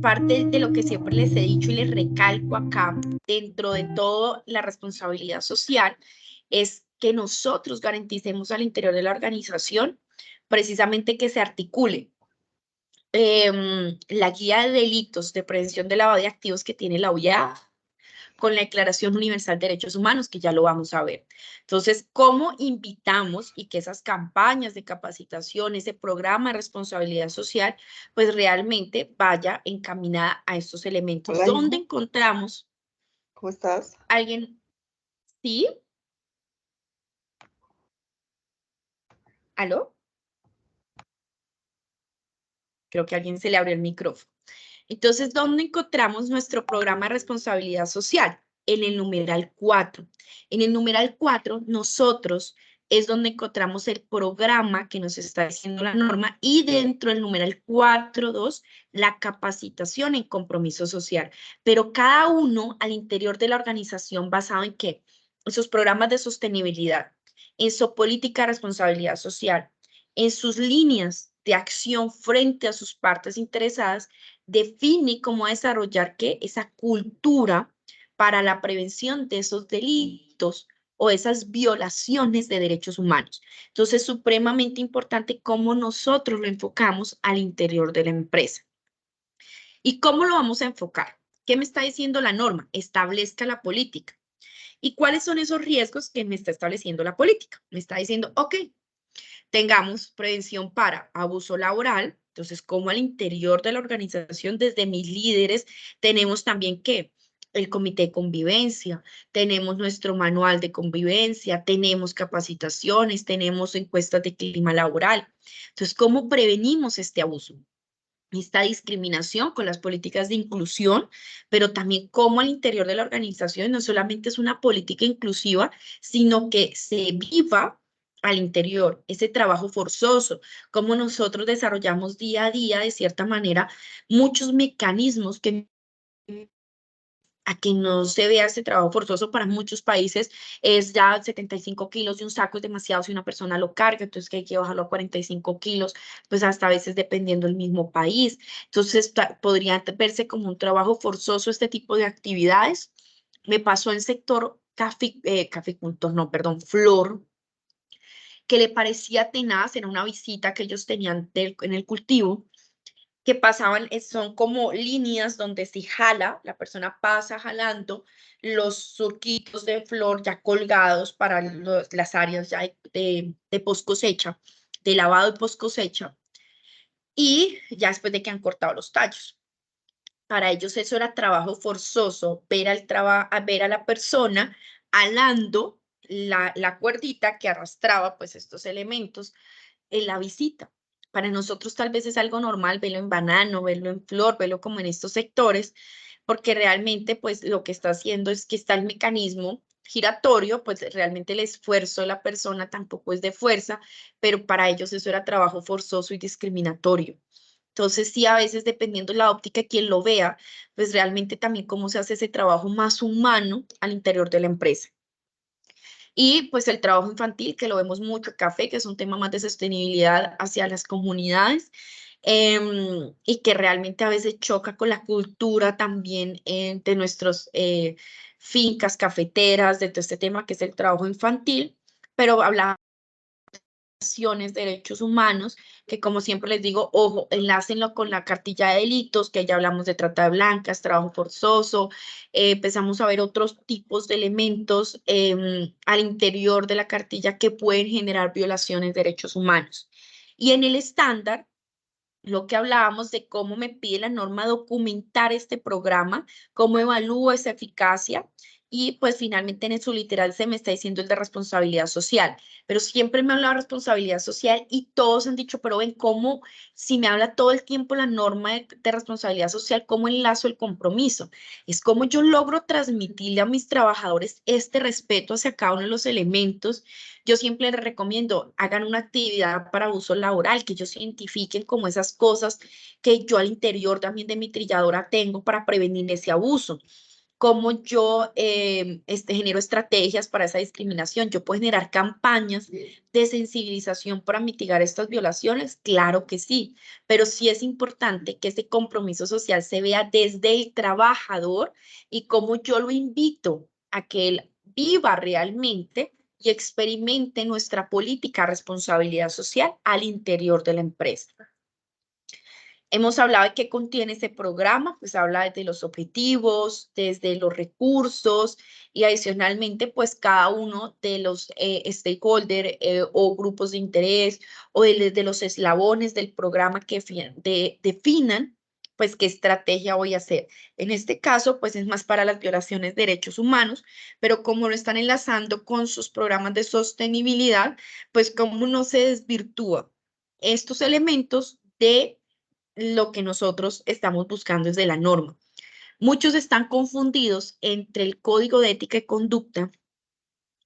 parte de lo que siempre les he dicho y les recalco acá, dentro de toda la responsabilidad social, es que nosotros garanticemos al interior de la organización precisamente que se articule la guía de delitos de prevención de lavado de activos que tiene la OIA con la Declaración Universal de Derechos Humanos, que ya lo vamos a ver. Entonces, ¿cómo invitamos y que esas campañas de capacitación, ese programa de responsabilidad social, pues realmente vaya encaminada a estos elementos? Hola, ¿Dónde hijo. encontramos ¿Cómo estás? alguien? ¿Sí? ¿Aló? Creo que a alguien se le abrió el micrófono. Entonces, ¿dónde encontramos nuestro programa de responsabilidad social? En el numeral 4. En el numeral 4, nosotros es donde encontramos el programa que nos está diciendo la norma y dentro del numeral 4.2, la capacitación en compromiso social. Pero cada uno al interior de la organización basado en qué? En sus programas de sostenibilidad, en su política de responsabilidad social, en sus líneas de acción frente a sus partes interesadas, define cómo desarrollar esa cultura para la prevención de esos delitos o esas violaciones de derechos humanos. Entonces, es supremamente importante cómo nosotros lo enfocamos al interior de la empresa. ¿Y cómo lo vamos a enfocar? ¿Qué me está diciendo la norma? Establezca la política. ¿Y cuáles son esos riesgos que me está estableciendo la política? Me está diciendo, ok, tengamos prevención para abuso laboral. Entonces, como al interior de la organización, desde mis líderes, tenemos también que el comité de convivencia, tenemos nuestro manual de convivencia, tenemos capacitaciones, tenemos encuestas de clima laboral. Entonces, ¿cómo prevenimos este abuso? Esta discriminación con las políticas de inclusión, pero también cómo al interior de la organización no solamente es una política inclusiva, sino que se viva al interior ese trabajo forzoso, cómo nosotros desarrollamos día a día, de cierta manera, muchos mecanismos que a que no se vea este trabajo forzoso para muchos países es ya 75 kilos de un saco es demasiado si una persona lo carga, entonces que hay que bajarlo a 45 kilos, pues hasta a veces dependiendo del mismo país. Entonces podría verse como un trabajo forzoso este tipo de actividades. Me pasó en sector caficultor, no, perdón, flor, que le parecía tenaz, era una visita que ellos tenían en el cultivo, que pasaban, son como líneas donde se jala, la persona pasa jalando los surquitos de flor ya colgados para las áreas ya de post cosecha, de lavado y post cosecha, y ya después de que han cortado los tallos. Para ellos eso era trabajo forzoso, ver a la persona alando la cuerdita que arrastraba pues estos elementos en la visita. Para nosotros tal vez es algo normal verlo en banano, verlo en flor, verlo como en estos sectores, porque realmente pues lo que está haciendo es que está el mecanismo giratorio, pues realmente el esfuerzo de la persona tampoco es de fuerza, pero para ellos eso era trabajo forzoso y discriminatorio. Entonces, sí, a veces dependiendo de la óptica de quien lo vea, pues realmente también cómo se hace ese trabajo más humano al interior de la empresa. Y pues el trabajo infantil, que lo vemos mucho, café, que es un tema más de sostenibilidad hacia las comunidades, y que realmente a veces choca con la cultura también de nuestras fincas cafeteras, de todo este tema que es el trabajo infantil, pero hablamos derechos humanos, que como siempre les digo, ojo, enlácenlo con la cartilla de delitos, que ya hablamos de trata de blancas, trabajo forzoso, empezamos a ver otros tipos de elementos al interior de la cartilla que pueden generar violaciones de derechos humanos. Y en el estándar, lo que hablábamos de cómo me pide la norma documentar este programa, cómo evalúo esa eficacia y pues finalmente en su literal se me está diciendo el de responsabilidad social, pero siempre me habla de responsabilidad social y todos han dicho, pero ven cómo si me habla todo el tiempo la norma de responsabilidad social, cómo enlazo el compromiso, es como yo logro transmitirle a mis trabajadores este respeto hacia cada uno de los elementos. Yo siempre les recomiendo, hagan una actividad para uso laboral, que ellos identifiquen como esas cosas que yo al interior también de mi trilladora tengo para prevenir ese abuso. Cómo yo genero estrategias para esa discriminación. Yo puedo generar campañas de sensibilización para mitigar estas violaciones, claro que sí, pero sí es importante que ese compromiso social se vea desde el trabajador y cómo yo lo invito a que él viva realmente y experimente nuestra política de responsabilidad social al interior de la empresa. Hemos hablado de qué contiene ese programa, pues habla desde los objetivos, desde los recursos y adicionalmente, pues cada uno de los stakeholders o grupos de interés o de los eslabones del programa que definan, pues qué estrategia voy a hacer. En este caso, pues es más para las violaciones de derechos humanos, pero como lo están enlazando con sus programas de sostenibilidad, pues cómo no se desvirtúa estos elementos de lo que nosotros estamos buscando desde la norma. Muchos están confundidos entre el Código de Ética y Conducta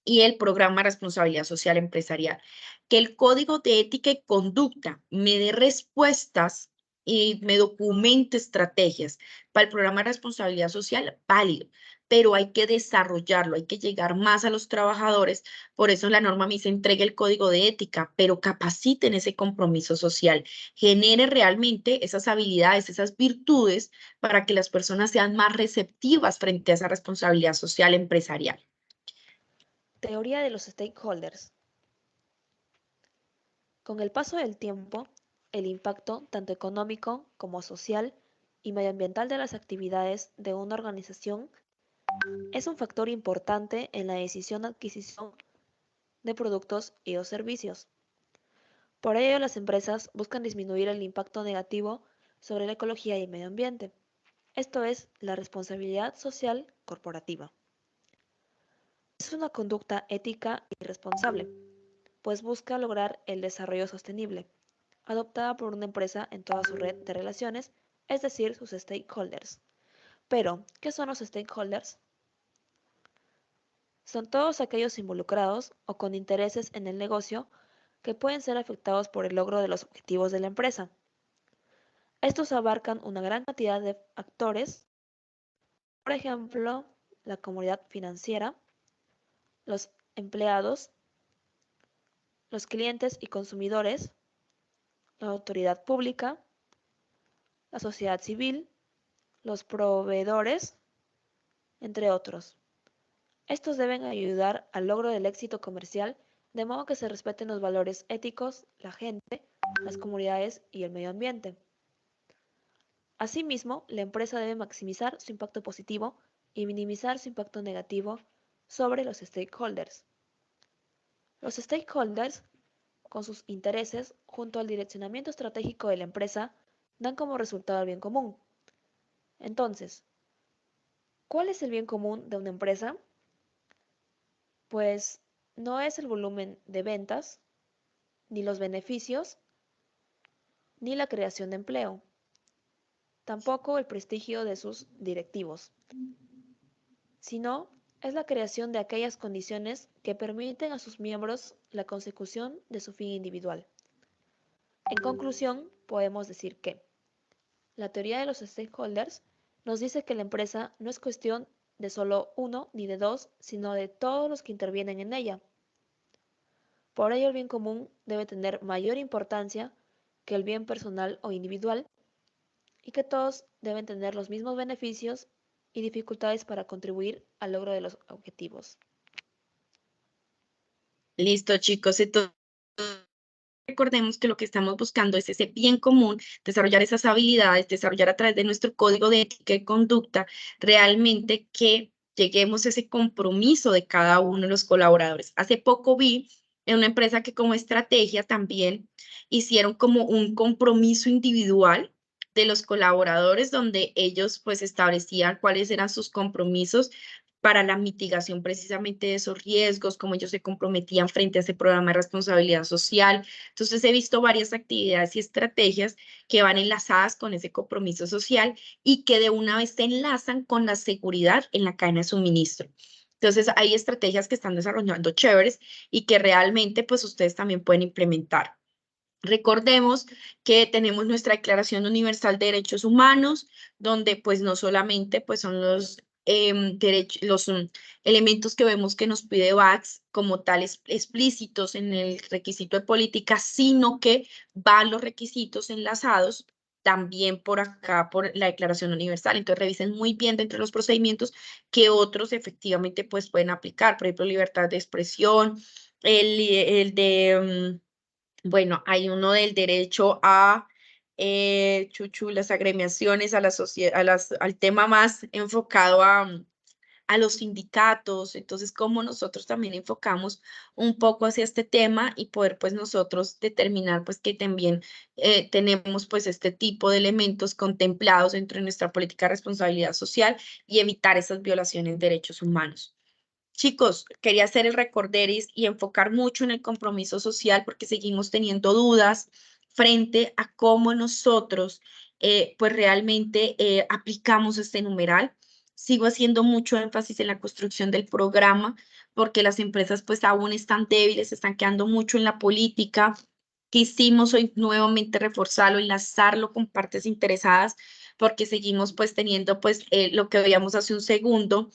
y el Programa de Responsabilidad Social Empresarial. Que el Código de Ética y Conducta me dé respuestas y me documente estrategias para el Programa de Responsabilidad Social, válido, pero hay que desarrollarlo, hay que llegar más a los trabajadores. Por eso la norma me dice, entregue el Código de Ética, pero capaciten ese compromiso social, genere realmente esas habilidades, esas virtudes para que las personas sean más receptivas frente a esa responsabilidad social empresarial. Teoría de los stakeholders. Con el paso del tiempo, el impacto tanto económico como social y medioambiental de las actividades de una organización es un factor importante en la decisión de adquisición de productos y o servicios. Por ello, las empresas buscan disminuir el impacto negativo sobre la ecología y el medio ambiente. Esto es la responsabilidad social corporativa. Es una conducta ética y responsable, pues busca lograr el desarrollo sostenible, adoptada por una empresa en toda su red de relaciones, es decir, sus stakeholders. Pero, ¿qué son los stakeholders? Son todos aquellos involucrados o con intereses en el negocio que pueden ser afectados por el logro de los objetivos de la empresa. Estos abarcan una gran cantidad de actores, por ejemplo, la comunidad financiera, los empleados, los clientes y consumidores, la autoridad pública, la sociedad civil, los proveedores, entre otros. Estos deben ayudar al logro del éxito comercial de modo que se respeten los valores éticos, la gente, las comunidades y el medio ambiente. Asimismo, la empresa debe maximizar su impacto positivo y minimizar su impacto negativo sobre los stakeholders. Los stakeholders, con sus intereses, junto al direccionamiento estratégico de la empresa, dan como resultado el bien común. Entonces, ¿cuál es el bien común de una empresa? Pues no es el volumen de ventas, ni los beneficios, ni la creación de empleo, tampoco el prestigio de sus directivos, sino es la creación de aquellas condiciones que permiten a sus miembros la consecución de su fin individual. En conclusión, podemos decir que la teoría de los stakeholders nos dice que la empresa no es cuestión de solo uno ni de dos, sino de todos los que intervienen en ella. Por ello, el bien común debe tener mayor importancia que el bien personal o individual y que todos deben tener los mismos beneficios y dificultades para contribuir al logro de los objetivos. Listo, chicos. Entonces, recordemos que lo que estamos buscando es ese bien común, desarrollar esas habilidades, desarrollar a través de nuestro código de ética y conducta, realmente que lleguemos a ese compromiso de cada uno de los colaboradores. Hace poco vi en una empresa que como estrategia también hicieron como un compromiso individual de los colaboradores donde ellos pues establecían cuáles eran sus compromisos para la mitigación precisamente de esos riesgos, cómo ellos se comprometían frente a ese programa de responsabilidad social. Entonces he visto varias actividades y estrategias que van enlazadas con ese compromiso social y que de una vez se enlazan con la seguridad en la cadena de suministro. Entonces hay estrategias que están desarrollando chéveres y que realmente pues ustedes también pueden implementar. Recordemos que tenemos nuestra Declaración Universal de Derechos Humanos, donde pues no solamente pues son los elementos que vemos que nos pide VAX como tales explícitos en el requisito de política, sino que van los requisitos enlazados también por acá, por la Declaración Universal. Entonces revisen muy bien dentro de los procedimientos que otros efectivamente pues pueden aplicar, por ejemplo, libertad de expresión, el de... bueno, hay uno del derecho a las agremiaciones, a la al tema más enfocado a los sindicatos. Entonces, cómo nosotros también enfocamos un poco hacia este tema y poder pues nosotros determinar pues que también tenemos pues este tipo de elementos contemplados dentro de nuestra política de responsabilidad social y evitar esas violaciones de derechos humanos. Chicos, quería hacer el recorderis y enfocar mucho en el compromiso social porque seguimos teniendo dudas frente a cómo nosotros pues realmente aplicamos este numeral. Sigo haciendo mucho énfasis en la construcción del programa porque las empresas pues aún están débiles, están quedando mucho en la política. Quisimos hoy nuevamente reforzarlo, enlazarlo con partes interesadas porque seguimos pues teniendo pues lo que veíamos hace un segundo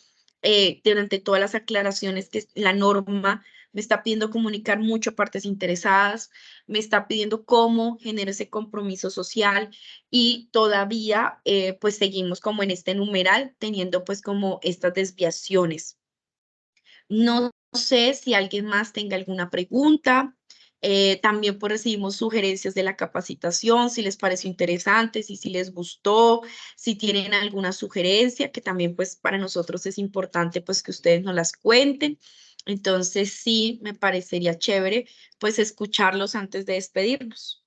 durante todas las aclaraciones que la norma me está pidiendo comunicar mucho a partes interesadas, me está pidiendo cómo genero ese compromiso social y todavía pues seguimos como en este numeral teniendo pues como estas desviaciones. No sé si alguien más tenga alguna pregunta. También pues recibimos sugerencias de la capacitación, si les pareció interesante, si les gustó, si tienen alguna sugerencia, que también pues para nosotros es importante pues que ustedes nos las cuenten. Entonces sí, me parecería chévere pues escucharlos antes de despedirnos.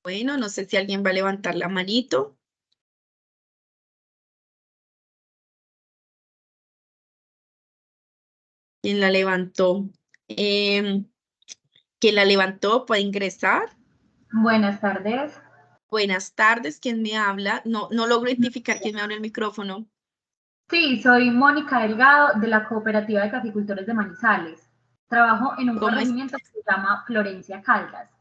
Bueno, no sé si alguien va a levantar la manito. ¿Quién la levantó? ¿Quién la levantó puede ingresar? Buenas tardes. Buenas tardes, ¿quién me habla? No logro identificar quién me habla el micrófono. Sí, soy Mónica Delgado de la Cooperativa de Caficultores de Manizales. Trabajo en un ¿Cómo es? corregimiento que se llama Florencia Caldas.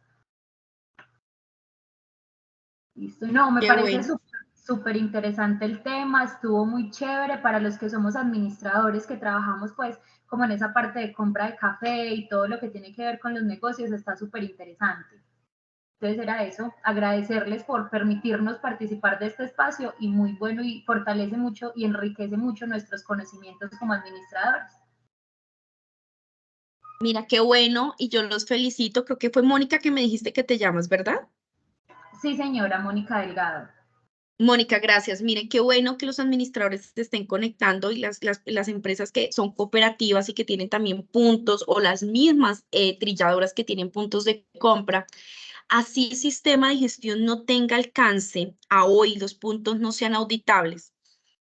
Listo. No, me Qué parece bueno. súper interesante el tema, estuvo muy chévere para los que somos administradores, que trabajamos pues como en esa parte de compra de café y todo lo que tiene que ver con los negocios, está súper interesante. Entonces era eso, agradecerles por permitirnos participar de este espacio y muy bueno y fortalece mucho y enriquece mucho nuestros conocimientos como administradores. Mira, qué bueno, y yo los felicito. Creo que fue Mónica que me dijiste que te llamas, ¿verdad? Sí, señora Mónica Delgado. Mónica, gracias. Miren, qué bueno que los administradores se estén conectando y las empresas que son cooperativas y que tienen también puntos o las mismas trilladoras que tienen puntos de compra. Así el sistema de gestión no tenga alcance a hoy, los puntos no sean auditables,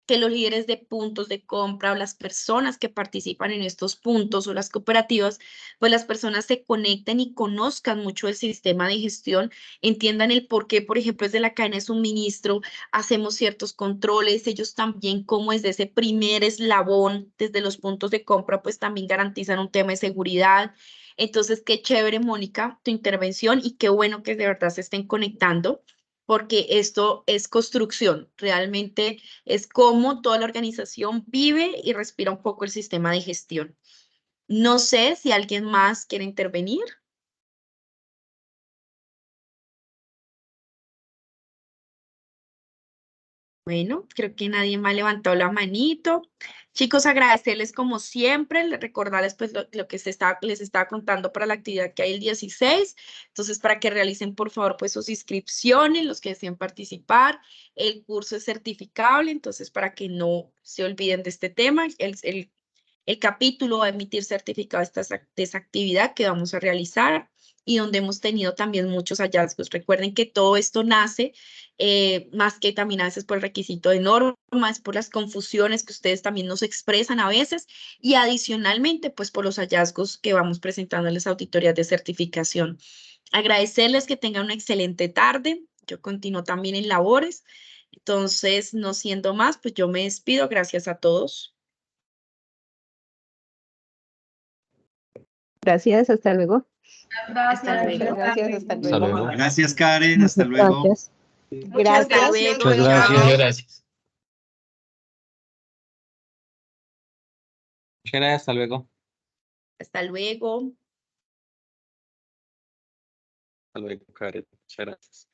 que los líderes de puntos de compra o las personas que participan en estos puntos o las cooperativas, pues las personas se conecten y conozcan mucho el sistema de gestión, entiendan el por qué, por ejemplo, desde la cadena de suministro hacemos ciertos controles, ellos también como desde ese primer eslabón, desde los puntos de compra, pues también garantizan un tema de seguridad. Entonces, qué chévere, Mónica, tu intervención y qué bueno que de verdad se estén conectando, porque esto es construcción, realmente es cómo toda la organización vive y respira un poco el sistema de gestión. No sé si alguien más quiere intervenir. Bueno, creo que nadie me ha levantado la manito. Chicos, agradecerles como siempre, recordarles pues lo que les estaba contando para la actividad que hay el 16. Entonces, para que realicen por favor pues sus inscripciones, los que deseen participar. El curso es certificable, entonces para que no se olviden de este tema, el capítulo va a emitir certificado de esta actividad que vamos a realizar y donde hemos tenido también muchos hallazgos. Recuerden que todo esto nace más que también a veces por el requisito de normas, por las confusiones que ustedes también nos expresan a veces y adicionalmente pues por los hallazgos que vamos presentando en las auditorías de certificación. Agradecerles que tengan una excelente tarde. Yo continúo también en labores. Entonces, no siendo más, pues yo me despido. Gracias a todos. Gracias, hasta luego. Gracias. luego. Gracias, hasta Hasta luego. luego. Gracias, Karen. Hasta luego. Gracias. Hasta Gracias. luego. Muchas gracias. Chao. Gracias. Hasta luego. Hasta luego. Hasta luego, Karen. Muchas gracias.